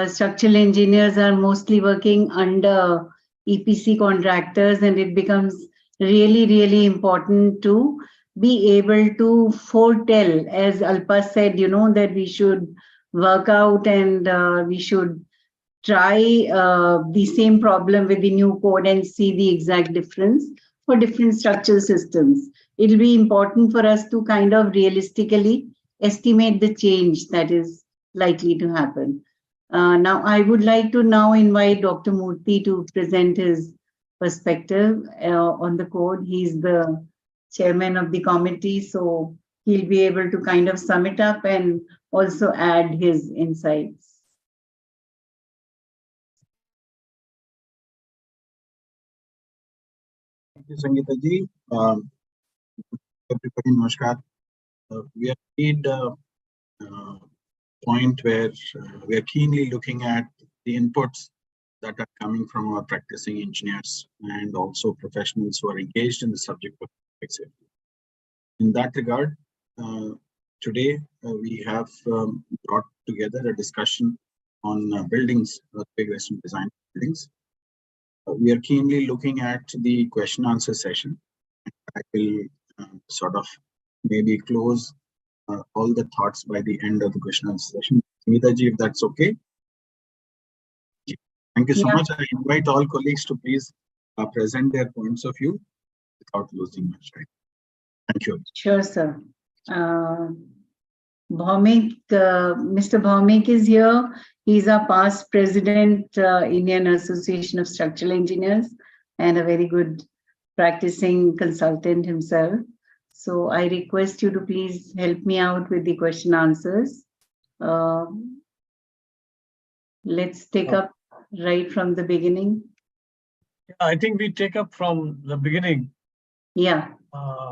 structural engineers are mostly working under EPC contractors, and it becomes really, really important to be able to foretell, as Alpa said, that we should work out and we should try the same problem with the new code and see the exact difference for different structural systems. It'll be important for us to kind of realistically estimate the change that is likely to happen. Now, I would like to now invite Dr. Murthy to present his perspective on the code. He's the chairman of the committee, so he'll be able to kind of sum it up and also add his insights.
Thank you, Sangeeta ji. Everybody, namaskar. We have made a point where we are keenly looking at the inputs that are coming from our practicing engineers and also professionals who are engaged in the subject of traffic safety. In that regard, today we have brought together a discussion on buildings, earthquake resistant design buildings. We are keenly looking at the question answer session. I will sort of maybe close all the thoughts by the end of the question answer session. Sangeeta ji, if that's okay. Thank you so much. I invite all colleagues to please present their points of view without losing much time. Thank you.
Sure, sir. Bhaumik, Mr. Bhaumik is here. He's a past president, Indian Association of Structural Engineers, and a very good practicing consultant himself. So I request you to please help me out with the question answers. Let's take up right from the beginning.
I think we take up from the beginning.
Yeah.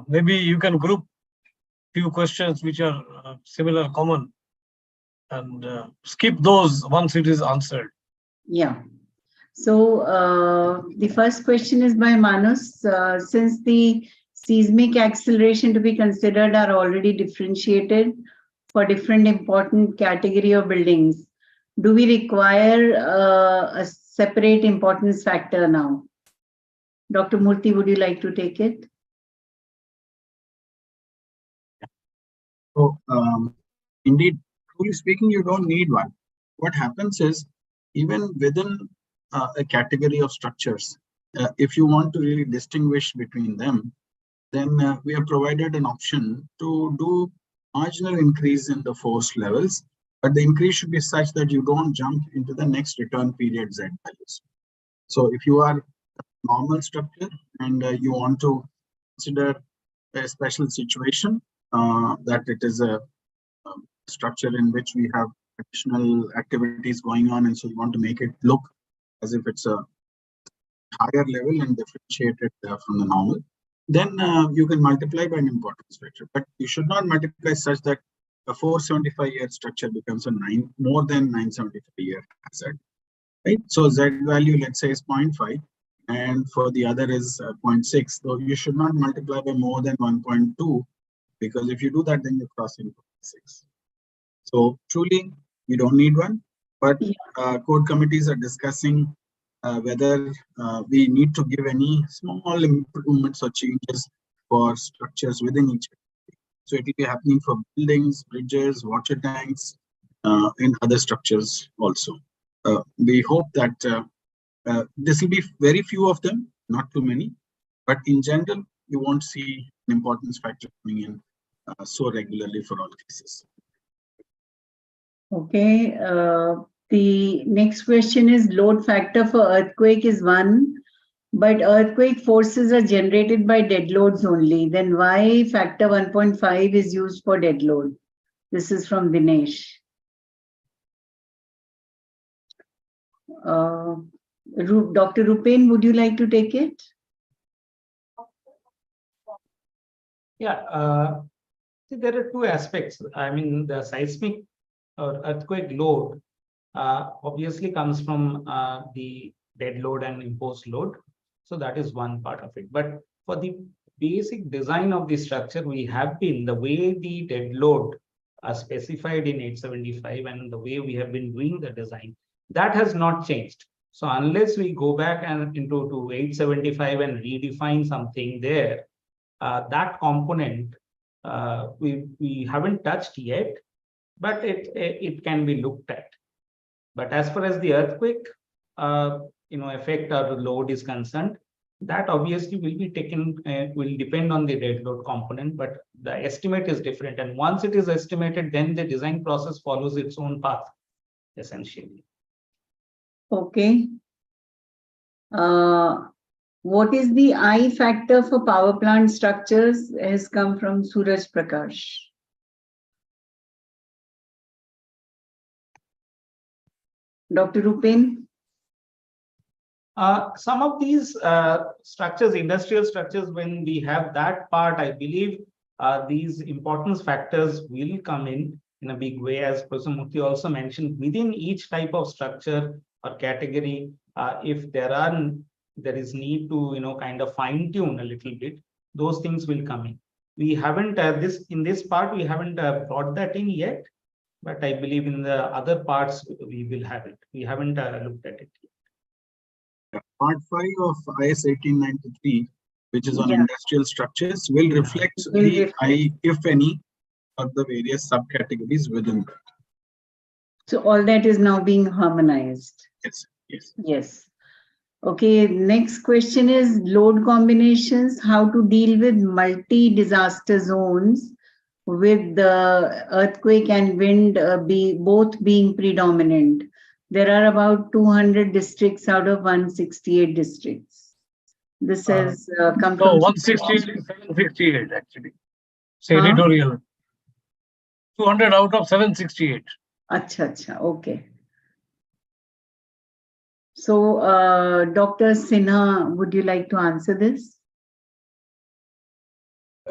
Maybe you can group few questions which are similar, common, and skip those once it is answered.
Yeah. So the first question is by Manus. Since the seismic acceleration to be considered are already differentiated for different important category of buildings, do we require a separate importance factor now? Dr. Murthy, would you like to take it?
So, indeed, truly speaking, you don't need one. What happens is, even within a category of structures, if you want to really distinguish between them, then we have provided an option to do marginal increase in the force levels, but the increase should be such that you don't jump into the next return period Z values. So if you are a normal structure and you want to consider a special situation, that it is a structure in which we have additional activities going on, and so you want to make it look as if it's a higher level and differentiate it from the normal, then you can multiply by an importance factor. But you should not multiply such that a 475-year structure becomes a more than 975-year hazard, right? So Z value, let's say, is 0.5, and for the other is 0.6. So you should not multiply by more than 1.2, because if you do that, then you cross into 0.6. So truly, you don't need one, but code committees are discussing whether we need to give any small improvements or changes for structures within each. So it will be happening for buildings, bridges, water tanks, and other structures also. We hope that this will be very few of them, not too many, but in general, you won't see an importance factor coming in so regularly for all cases.
Okay. The next question is load factor for earthquake is 1, but earthquake forces are generated by dead loads only. Then why factor 1.5 is used for dead load? This is from Dinesh. Dr. Rupen, would you like to take it?
Yeah, see, there are two aspects. I mean, the seismic or earthquake load obviously comes from the dead load and imposed load. So that is one part of it. But for the basic design of the structure, we have been the way the dead load are specified in 875 and the way we have been doing the design, that has not changed. So unless we go back and into 875 and redefine something there, that component we haven't touched yet, but it can be looked at. But as far as the earthquake effect or load is concerned, that obviously will be taken, will depend on the dead load component, but the estimate is different. And once it is estimated, then the design process follows its own path, essentially.
Okay. What is the I factor for power plant structures? Has come from Suraj Prakash. Dr. Rupen?
Some of these structures, industrial structures, when we have that part, I believe these importance factors will come in a big way. As Professor Murthy also mentioned, within each type of structure or category, if there is need to kind of fine tune a little bit, those things will come in. We haven't in this part we haven't brought that in yet, but I believe in the other parts we will have it. We haven't looked at it yet.
Part 5 of IS 1893, which is on industrial structures, will reflect the I, if any, of the various subcategories within that.
So all that is now being harmonized.
Yes. Yes.
Yes. Okay, next question is load combinations, how to deal with multi-disaster zones with the earthquake and wind both being predominant. There are about 200 districts out of 168 districts. This has come from
168, 768 actually. It's editorial. 200 out of 768.
Acha, okay. So, Dr. Sinha, would you like to answer this?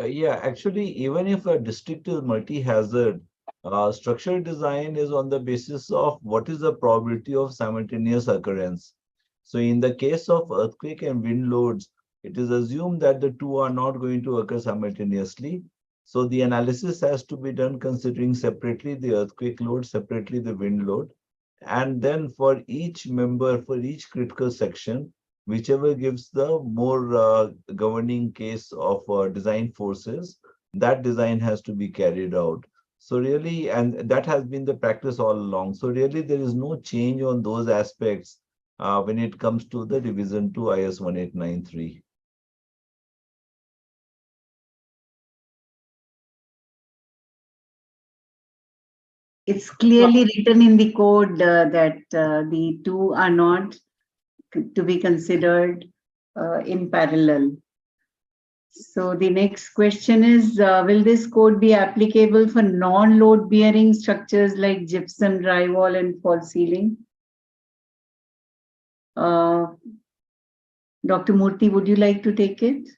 Yeah, actually, even if a district is multi-hazard, structural design is on the basis of what is the probability of simultaneous occurrence. So in the case of earthquake and wind loads, it is assumed that the two are not going to occur simultaneously. So the analysis has to be done considering separately the earthquake load, separately the wind load. And then for each member, for each critical section, whichever gives the more governing case of design forces, that design has to be carried out. So really, and that has been the practice all along. So really, there is no change on those aspects when it comes to the revision to IS 1893.
It's clearly written in the code that the two are not to be considered in parallel. So the next question is, will this code be applicable for non-load bearing structures like gypsum, drywall and false ceiling? Dr. Murthy, would you like to take it?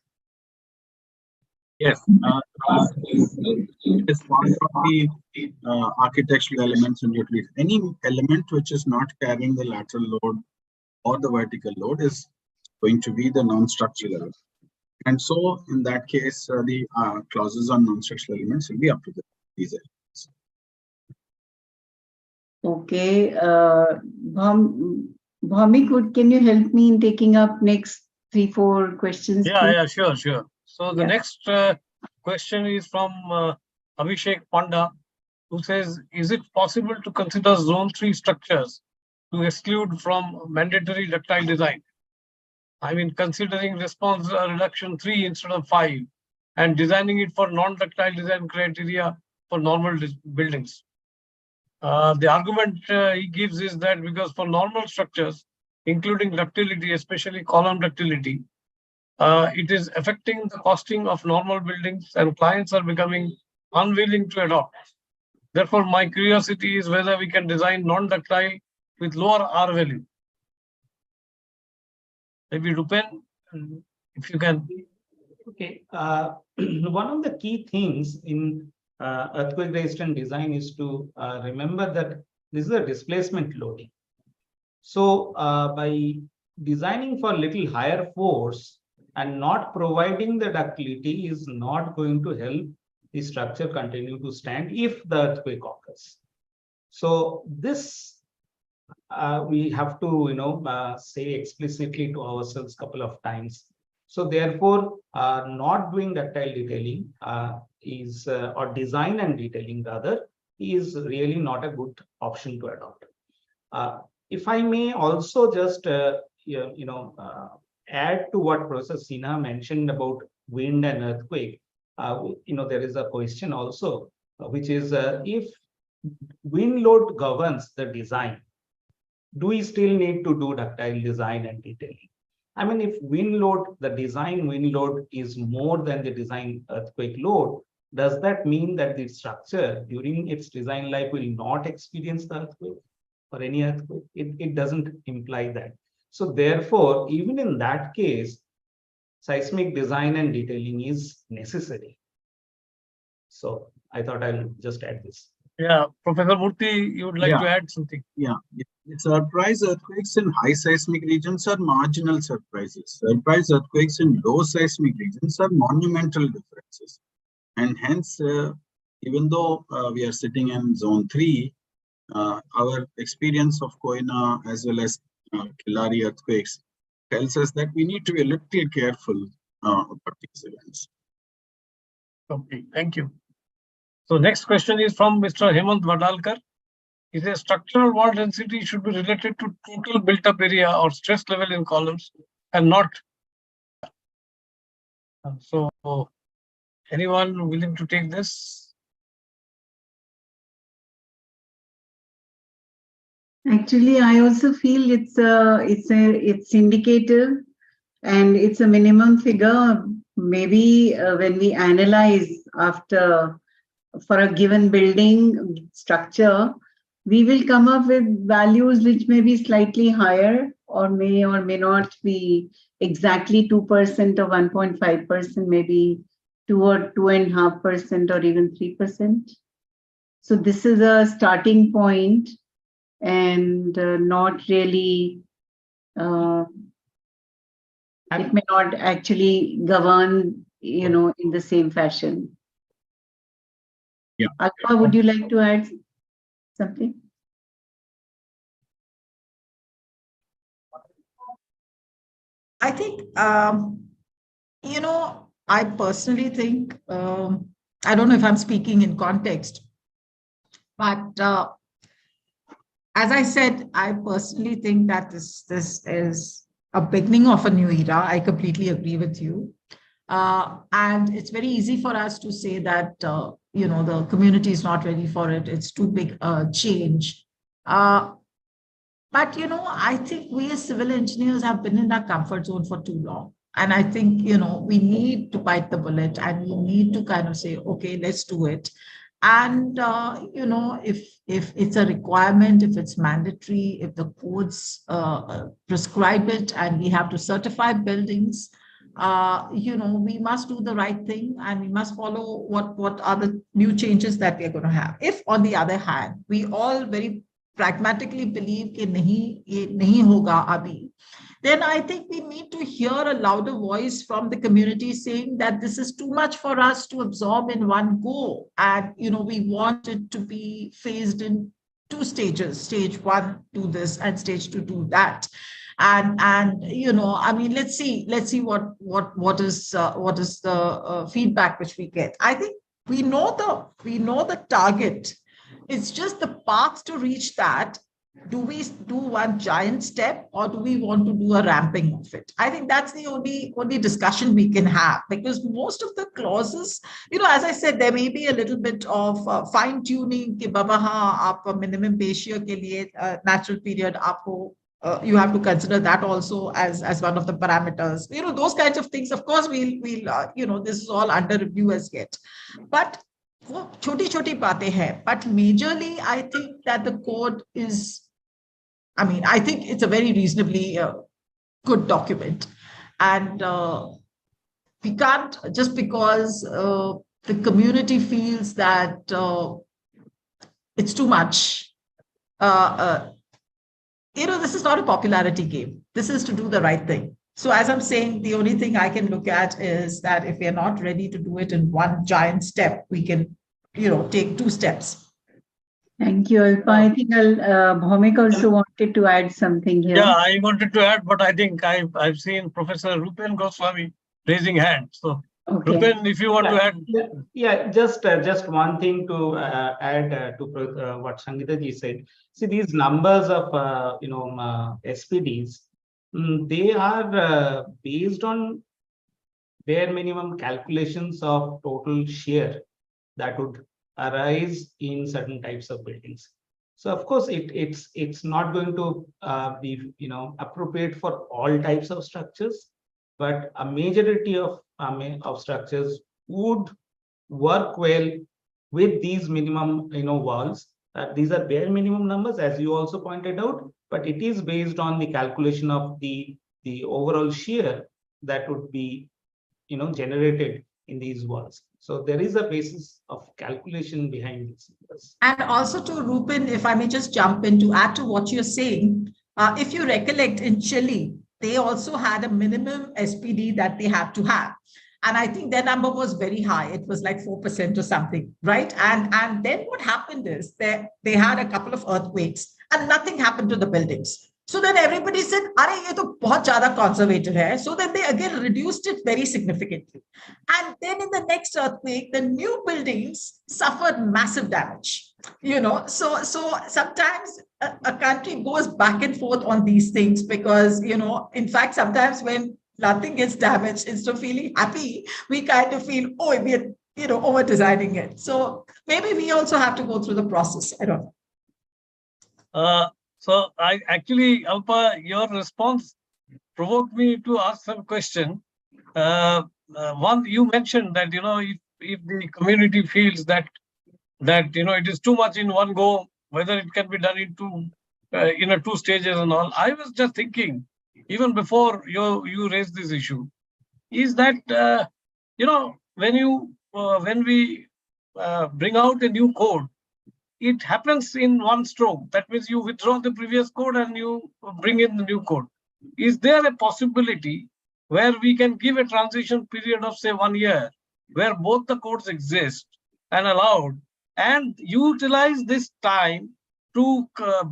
Yes, it is part of the architectural elements and utilities. Any element which is not carrying the lateral load or the vertical load is going to be the non-structural element. And so in that case, the clauses on non-structural elements will be up to these elements.
Okay, Bhaumik, can you help me in taking up next 3-4 questions?
Yeah, sure. So the next question is from Abhishek Panda, who says, is it possible to consider zone 3 structures to exclude from mandatory ductile design? I mean, considering response reduction 3 instead of 5 and designing it for non-ductile design criteria for normal buildings. The argument he gives is that because for normal structures, including ductility, especially column ductility, it is affecting the costing of normal buildings and clients are becoming unwilling to adopt. Therefore, my curiosity is whether we can design non-ductile with lower R value. Maybe Rupen, if you can.
Okay. One of the key things in earthquake resistant design is to remember that this is a displacement loading. So by designing for little higher force and not providing the ductility is not going to help the structure continue to stand if the earthquake occurs. So this we have to say explicitly to ourselves a couple of times. So therefore, not doing ductile detailing is or design and detailing rather is really not a good option to adopt. If I may also just add to what Professor Sinha mentioned about wind and earthquake, there is a question also, which is if wind load governs the design, do we still need to do ductile design and detailing? I mean, if wind load, the design wind load is more than the design earthquake load, does that mean that the structure during its design life will not experience the earthquake or any earthquake? It doesn't imply that. So therefore, even in that case, seismic design and detailing is necessary. So I thought I'll just add this.
Yeah, Professor Murthy, you would like to add something?
Yeah, surprise earthquakes in high seismic regions are marginal surprises. Surprise earthquakes in low seismic regions are monumental differences. And hence, even though we are sitting in zone 3, our experience of Koina as well as Killari earthquakes tells us that we need to be a little careful about these events.
Okay, thank you. So next question is from Mr. Hemant Vadalkar. He says structural wall density should be related to total built-up area or stress level in columns and not. So anyone willing to take this?
Actually, I also feel it's indicative and it's a minimum figure. Maybe when we analyze for a given building structure, we will come up with values which may be slightly higher or may not be exactly 2% or 1.5%, maybe 2 or 2.5% or even 3%. So this is a starting point and not really, it may not actually govern, in the same fashion.
Yeah.
Alpha, would you like to add something?
I think, I personally think, I don't know if I'm speaking in context, but as I said, I personally think that this is a beginning of a new era. I completely agree with you. And it's very easy for us to say that, the community is not ready for it. It's too big a change. But, I think we as civil engineers have been in our comfort zone for too long. And I think, we need to bite the bullet and we need to kind of say, okay, let's do it. And, if it's a requirement, if it's mandatory, if the codes prescribe it and we have to certify buildings, we must do the right thing and we must follow what are the new changes that we are going to have. If, on the other hand, we all very pragmatically believe कि नहीं होगा अभी, then I think we need to hear a louder voice from the community saying that this is too much for us to absorb in one go. And, we want it to be phased in 2 stages, stage 1 do this and stage 2 do that. And I mean, let's see what is the feedback which we get. I think we know the target. It's just the path to reach that. Do we do one giant step or do we want to do a ramping of it? I think that's the only discussion we can have, because most of the clauses, as I said, there may be a little bit of fine tuning कि बाबा हाँ आप minimum ratio के लिए natural period आपको you have to consider that also as one of the parameters. Those kinds of things. Of course, we'll this is all under review as yet. But वो छोटी-छोटी बातें हैं, but majorly I think that the code is, I mean, I think it's a very reasonably good document. And we can't, just because the community feels that it's too much, this is not a popularity game. This is to do the right thing. So as I'm saying, the only thing I can look at is that if we are not ready to do it in one giant step, we can, take 2 steps.
Thank you, Alpa. I think Bhaumik also wanted to add something here.
Yeah, I wanted to add, but I think I've seen Professor Rupen Goswami raising hand. So
Okay.
Rupen, if you want to add.
Yeah, just one thing to add to what Sangeeta ji said. See, these numbers of SPDs, they are based on bare minimum calculations of total shear that would arise in certain types of buildings. So of course, it's not going to be appropriate for all types of structures, but a majority of structures would work well with these minimum walls. These are bare minimum numbers, as you also pointed out, but it is based on the calculation of the overall shear that would be generated in these walls. So there is a basis of calculation behind these numbers.
And also to Rupen, if I may just jump in to add to what you're saying, if you recollect in Chile, they also had a minimum SPD that they had to have. And I think their number was very high. It was like 4% or something, right? And then what happened is they had a couple of earthquakes and nothing happened to the buildings. So then everybody said, "Arey, ye to bahut zyada conservative hai." So then they again reduced it very significantly. And then in the next earthquake, the new buildings suffered massive damage. So sometimes a country goes back and forth on these things because, in fact, sometimes when nothing gets damaged, instead of feeling happy, we kind of feel, oh, we're, over designing it. So maybe we also have to go through the process. I don't know.
So I actually, Alpa, your response provoked me to ask some question. One, you mentioned that, if the community feels that it is too much in one go, whether it can be done in 2 stages and all. I was just thinking, even before you raised this issue, is that, when we bring out a new code, it happens in one stroke. That means you withdraw the previous code and you bring in the new code. Is there a possibility where we can give a transition period of, say, 1 year, where both the codes exist and allowed, and utilize this time to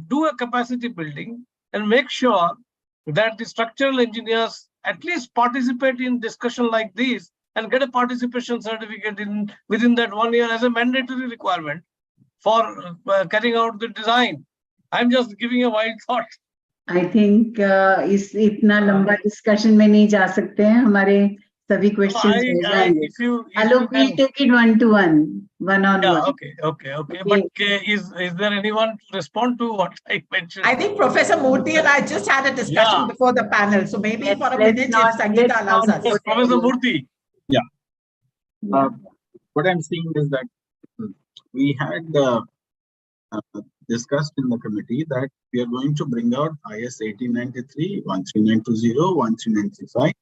do a capacity building and make sure that the structural engineers at least participate in discussion like this and get a participation certificate within that 1 year as a mandatory requirement for carrying out the design? I'm just giving a wild thought.
I think इस इतना लंबा discussion में नहीं जा सकते हैं. हमारे सभी questions हो जाएंगे. Alok, we'll take it one-to-one, one-on-one.
Yeah, okay. But is there anyone to respond to what I mentioned?
I think Professor Murthy and I just had a discussion before the panel. So maybe for a minute, if Sangeeta allows us.
Yes, Professor Murthy.
Yeah. What I'm saying is that we had discussed in the committee that we are going to bring out IS 1893, 13920, 13935,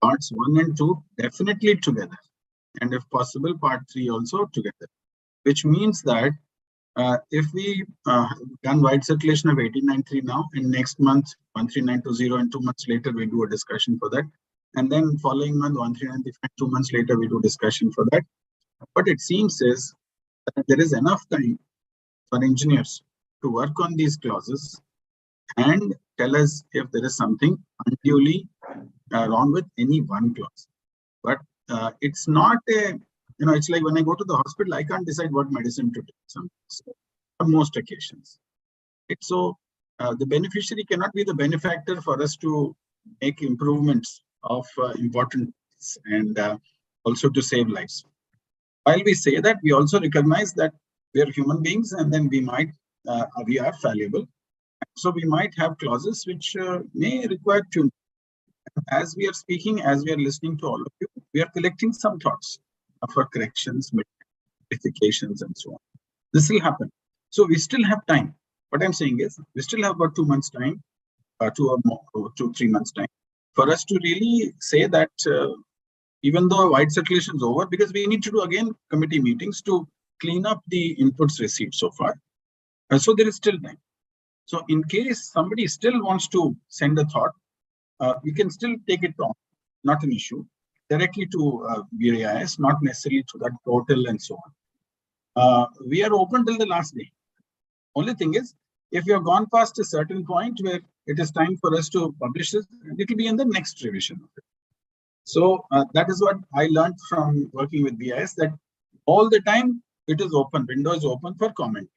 parts 1 and 2 definitely together, and if possible, part 3 also together, which means that if we done wide circulation of 1893 now, and next month 13920, and 2 months later we do a discussion for that, and then following month 13935, 2 months later we do discussion for that. What it seems is that there is enough time for engineers to work on these clauses and tell us if there is something unduly wrong with any one clause. But it's not a, it's like when I go to the hospital, I can't decide what medicine to take sometimes, on most occasions. So the beneficiary cannot be the benefactor for us to make improvements of importance and also to save lives. While we say that, we also recognize that we are human beings, and then we are fallible. So we might have clauses which may require tuning. As we are speaking, as we are listening to all of you, we are collecting some thoughts for corrections rectifications and so on. This will happen. So we still have time. What I'm saying is we still have about 2 months time, 2 or 3 months time for us to really say that even though wide circulation is over, because we need to do again committee meetings to clean up the inputs received so far. So there is still time. So in case somebody still wants to send a thought, we can still take it on, not an issue, directly to BIS, not necessarily to that portal and so on. We are open till the last day. Only thing is, if you have gone past a certain point where it is time for us to publish this, it will be in the next revision of it. So that is what I learned from working with BIS, that all the time it is open, window is open for comment.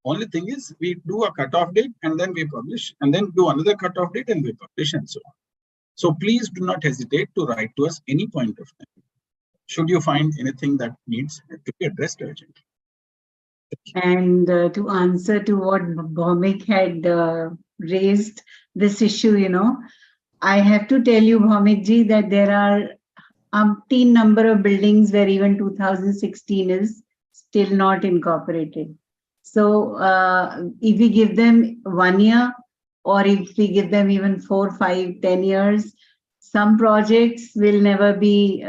Only thing is we do a cutoff date and then we publish, and then do another cutoff date and we publish and so on. So please do not hesitate to write to us any point of time, should you find anything that needs to be addressed urgently.
And to answer to what Bhaumik had raised this issue, I have to tell you, Bhaumik ji, that there are umpteen number of buildings where even 2016 is still not incorporated. So if we give them 1 year, or if we give them even 4, 5, 10 years, some projects will never be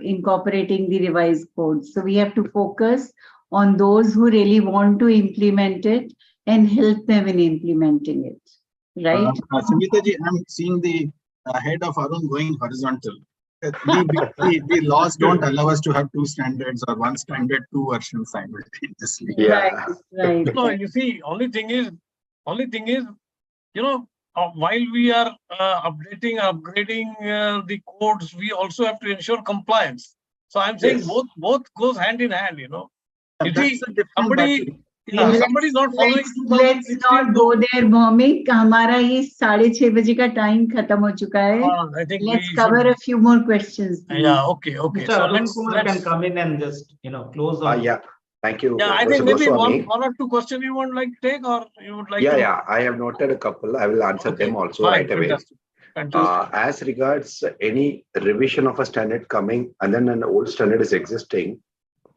incorporating the revised code. So we have to focus on those who really want to implement it and help them in implementing it, right?
Sangeeta ji, I'm seeing the head of Arun going horizontal. The laws don't allow us to have 2 standards or 1 standard, 2 versions simultaneously.
Yeah.
Right.
No, you see, only thing is, while we are upgrading the codes, we also have to ensure compliance. So I'm saying both goes hand in hand, You see, somebody not following.
Let's not go there, Bhaumik. हमारा ये 6:30 बजे का time खत्म हो चुका है.
I think
Let's cover a few more questions. Please.
Yeah, okay.
Mr.
So
Arun
let's
Kumar can come in and just, close on.
Yeah, thank you.
Yeah, I think
Professor
maybe
Goswami.
one or two questions you would like to take, or you would like to.
Yeah, I have noted a couple. I will answer them also right away.
Fantastic.
As regards any revision of a standard coming and then an old standard is existing,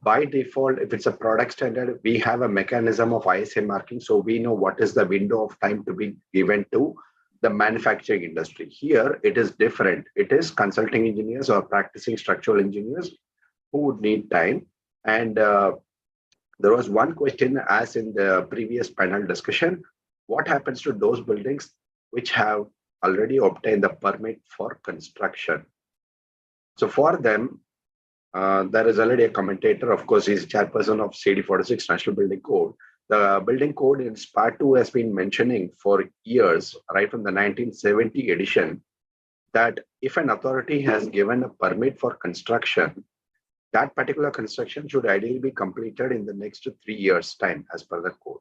by default, if it's a product standard, we have a mechanism of ISA marking. So we know what is the window of time to be given to the manufacturing industry. Here, it is different. It is consulting engineers or practicing structural engineers who would need time. And there was one question, as in the previous panel discussion, what happens to those buildings which have already obtained the permit for construction? So for them, there is already a commentator. Of course, he's chairperson of CD46 National Building Code. The building code in SPA 2 has been mentioning for years, right from the 1970 edition, that if an authority has given a permit for construction, that particular construction should ideally be completed in the next 3 years' time as per the code.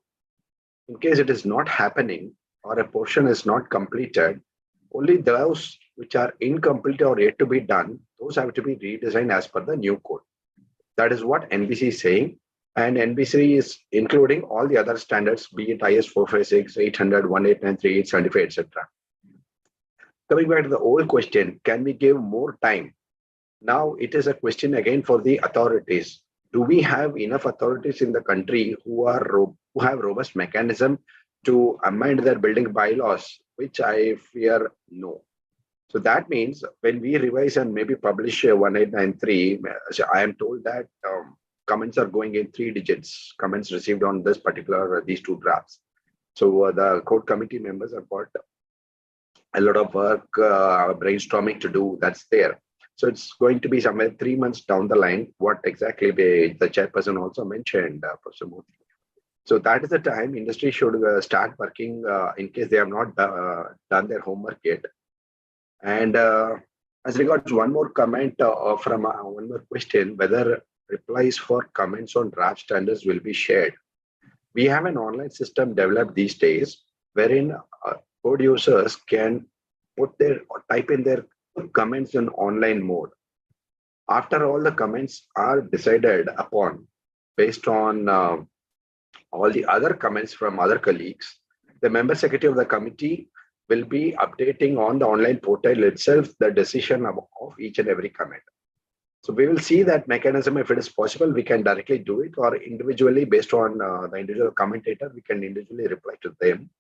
In case it is not happening or a portion is not completed, only those which are incomplete or yet to be done, those have to be redesigned as per the new code. That is what NBC is saying. And NBC is including all the other standards, be it IS 456, 800, 1893, 875, etc. Coming back to the old question, can we give more time? Now it is a question again for the authorities. Do we have enough authorities in the country who have robust mechanism to amend their building bylaws, which I fear no. So that means when we revise and maybe publish 1893, I am told that comments are going in 3 digits, comments received on this particular, these 2 drafts. So the code committee members have got a lot of work, brainstorming to do, that's there. So it's going to be somewhere 3 months down the line, what exactly the chairperson also mentioned, Professor Murthy. So that is the time industry should start working in case they have not done their homework yet. And as regards one more comment from one more question, whether replies for comments on draft standards will be shared. We have an online system developed these days wherein code users can type in their comments in online mode. After all the comments are decided upon based on all the other comments from other colleagues, the member secretary of the committee will be updating on the online portal itself the decision of each and every comment. So we will see that mechanism. If it is possible, we can directly do it, or individually based on the individual commentator, we can individually reply to them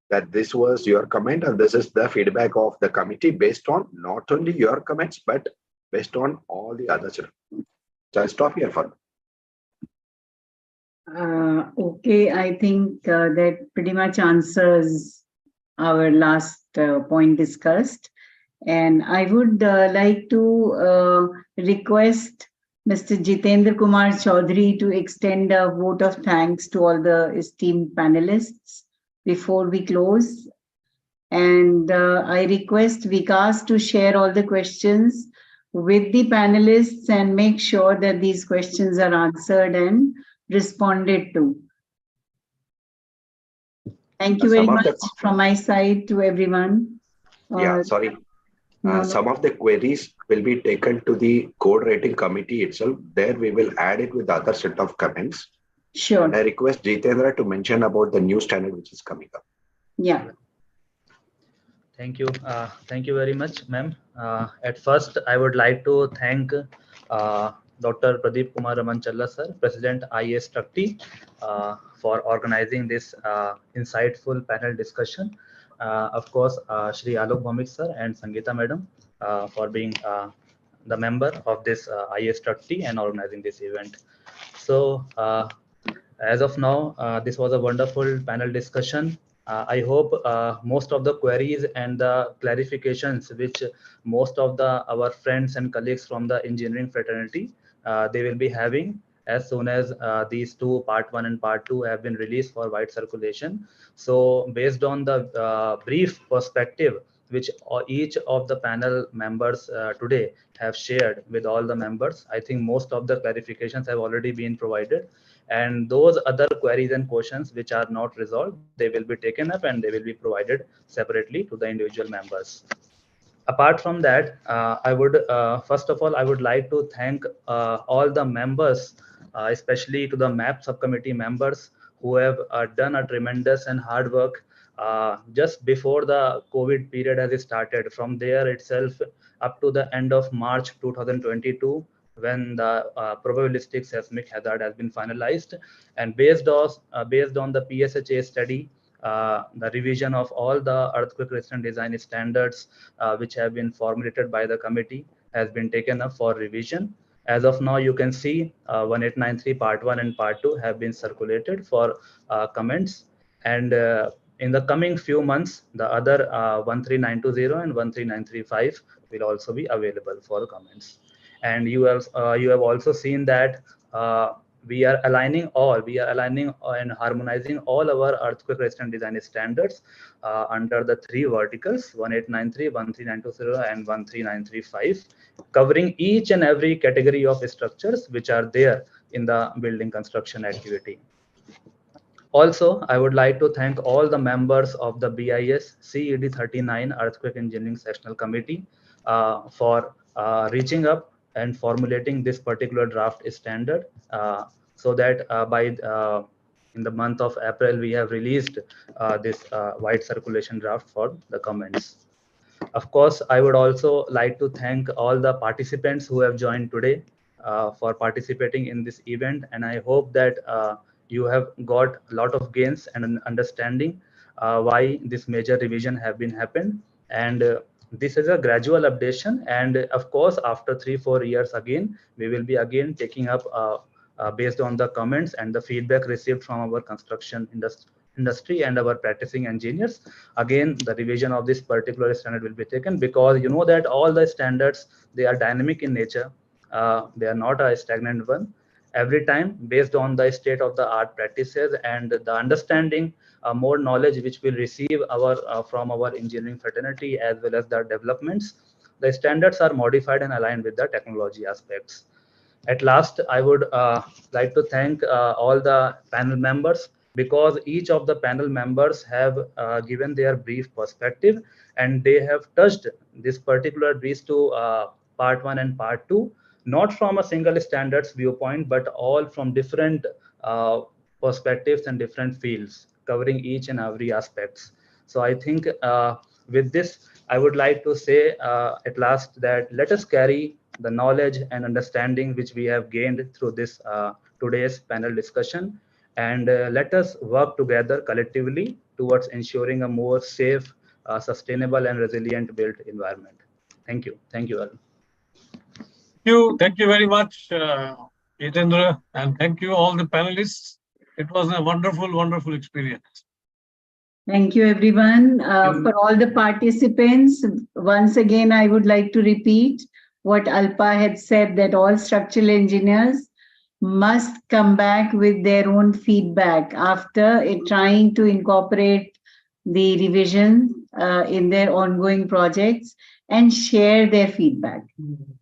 that this was your comment and this is the feedback of the committee based on not only your comments, but based on all the others. So I'll stop here for now.
Okay, I think that pretty much answers our last point discussed. And I would like to request Mr. Jitendra Kumar Chaudhary to extend a vote of thanks to all the esteemed panelists before we close. And I request Vikas to share all the questions with the panelists and make sure that these questions are answered and responded to. Thank you very much from my side to everyone.
Some of the queries will be taken to the code writing committee itself. There we will add it with the other set of comments.
Sure.
And I request Jitendra to mention about the new standard which is coming up.
Yeah.
Thank you. Thank you very much, ma'am. At first, I would like to thank Dr. Pradeep Kumar Ramanchalla, sir, President IAS Tructee, for organizing this insightful panel discussion. Of course, Shri Alok Bhaumik, sir, and Sangeeta madam, for being the member of this IAS Tructee and organizing this event. So, as of now, this was a wonderful panel discussion. I hope most of the queries and the clarifications which most of our friends and colleagues from the engineering fraternity, they will be having as soon as these two part 1 and part 2 have been released for wide circulation. So based on the brief perspective which each of the panel members today have shared with all the members, I think most of the clarifications have already been provided. And those other queries and questions which are not resolved, they will be taken up and they will be provided separately to the individual members. Apart from that, I would first of all, I would like to thank all the members, especially to the MAP subcommittee members who have done a tremendous and hard work just before the COVID period has started. From there itself up to the end of March 2022, when the probabilistic seismic hazard has been finalized, and based on the PSHA study, the revision of all the earthquake resistant design standards which have been formulated by the committee has been taken up for revision. As of now, you can see 1893 part 1 and part 2 have been circulated for comments, and in the coming few months, the other 13920 and 13935 will also be available for comments. And you have also seen that we are aligning and harmonizing all our earthquake resistant design standards under the 3 verticals, 1893, 13920 and 13935, covering each and every category of structures which are there in the building construction activity. Also, I would like to thank all the members of the BIS CED 39 Earthquake Engineering Sectional Committee for reaching up and formulating this particular draft standard, so that in the month of April, we have released this wide circulation draft for the comments. Of course, I would also like to thank all the participants who have joined today for participating in this event. And I hope that you have got a lot of gains and an understanding why this major revision have been happened. And this is a gradual updation. And of course, after 3-4 years again, we will be again taking up based on the comments and the feedback received from our construction industry and our practicing engineers. Again, the revision of this particular standard will be taken, because you know that all the standards, they are dynamic in nature. They are not a stagnant one. Every time, based on the state of the art practices and the understanding, more knowledge which we'll receive from our engineering fraternity as well as the developments, the standards are modified and aligned with the technology aspects. At last, I would like to thank all the panel members, because each of the panel members have given their brief perspective, and they have touched this particular these two part 1 and part 2, not from a single standards viewpoint, but all from different perspectives and different fields, covering each and every aspects. So I think with this, I would like to say at last that let us carry the knowledge and understanding which we have gained through this today's panel discussion. And let us work together collectively towards ensuring a more safe, sustainable and resilient built environment. Thank you. Thank you all.
Thank you very much, Jitendra, and thank you all the panelists. It was a wonderful, wonderful experience.
Thank you, everyone. For all the participants, once again, I would like to repeat what Alpa had said, that all structural engineers must come back with their own feedback after trying to incorporate the revision in their ongoing projects and share their feedback.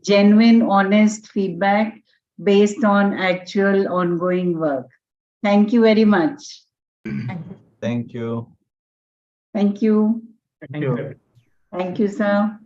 Genuine, honest feedback based on actual ongoing work. Thank you very much.
Thank you.
Thank you.
Thank you.
Thank you, sir.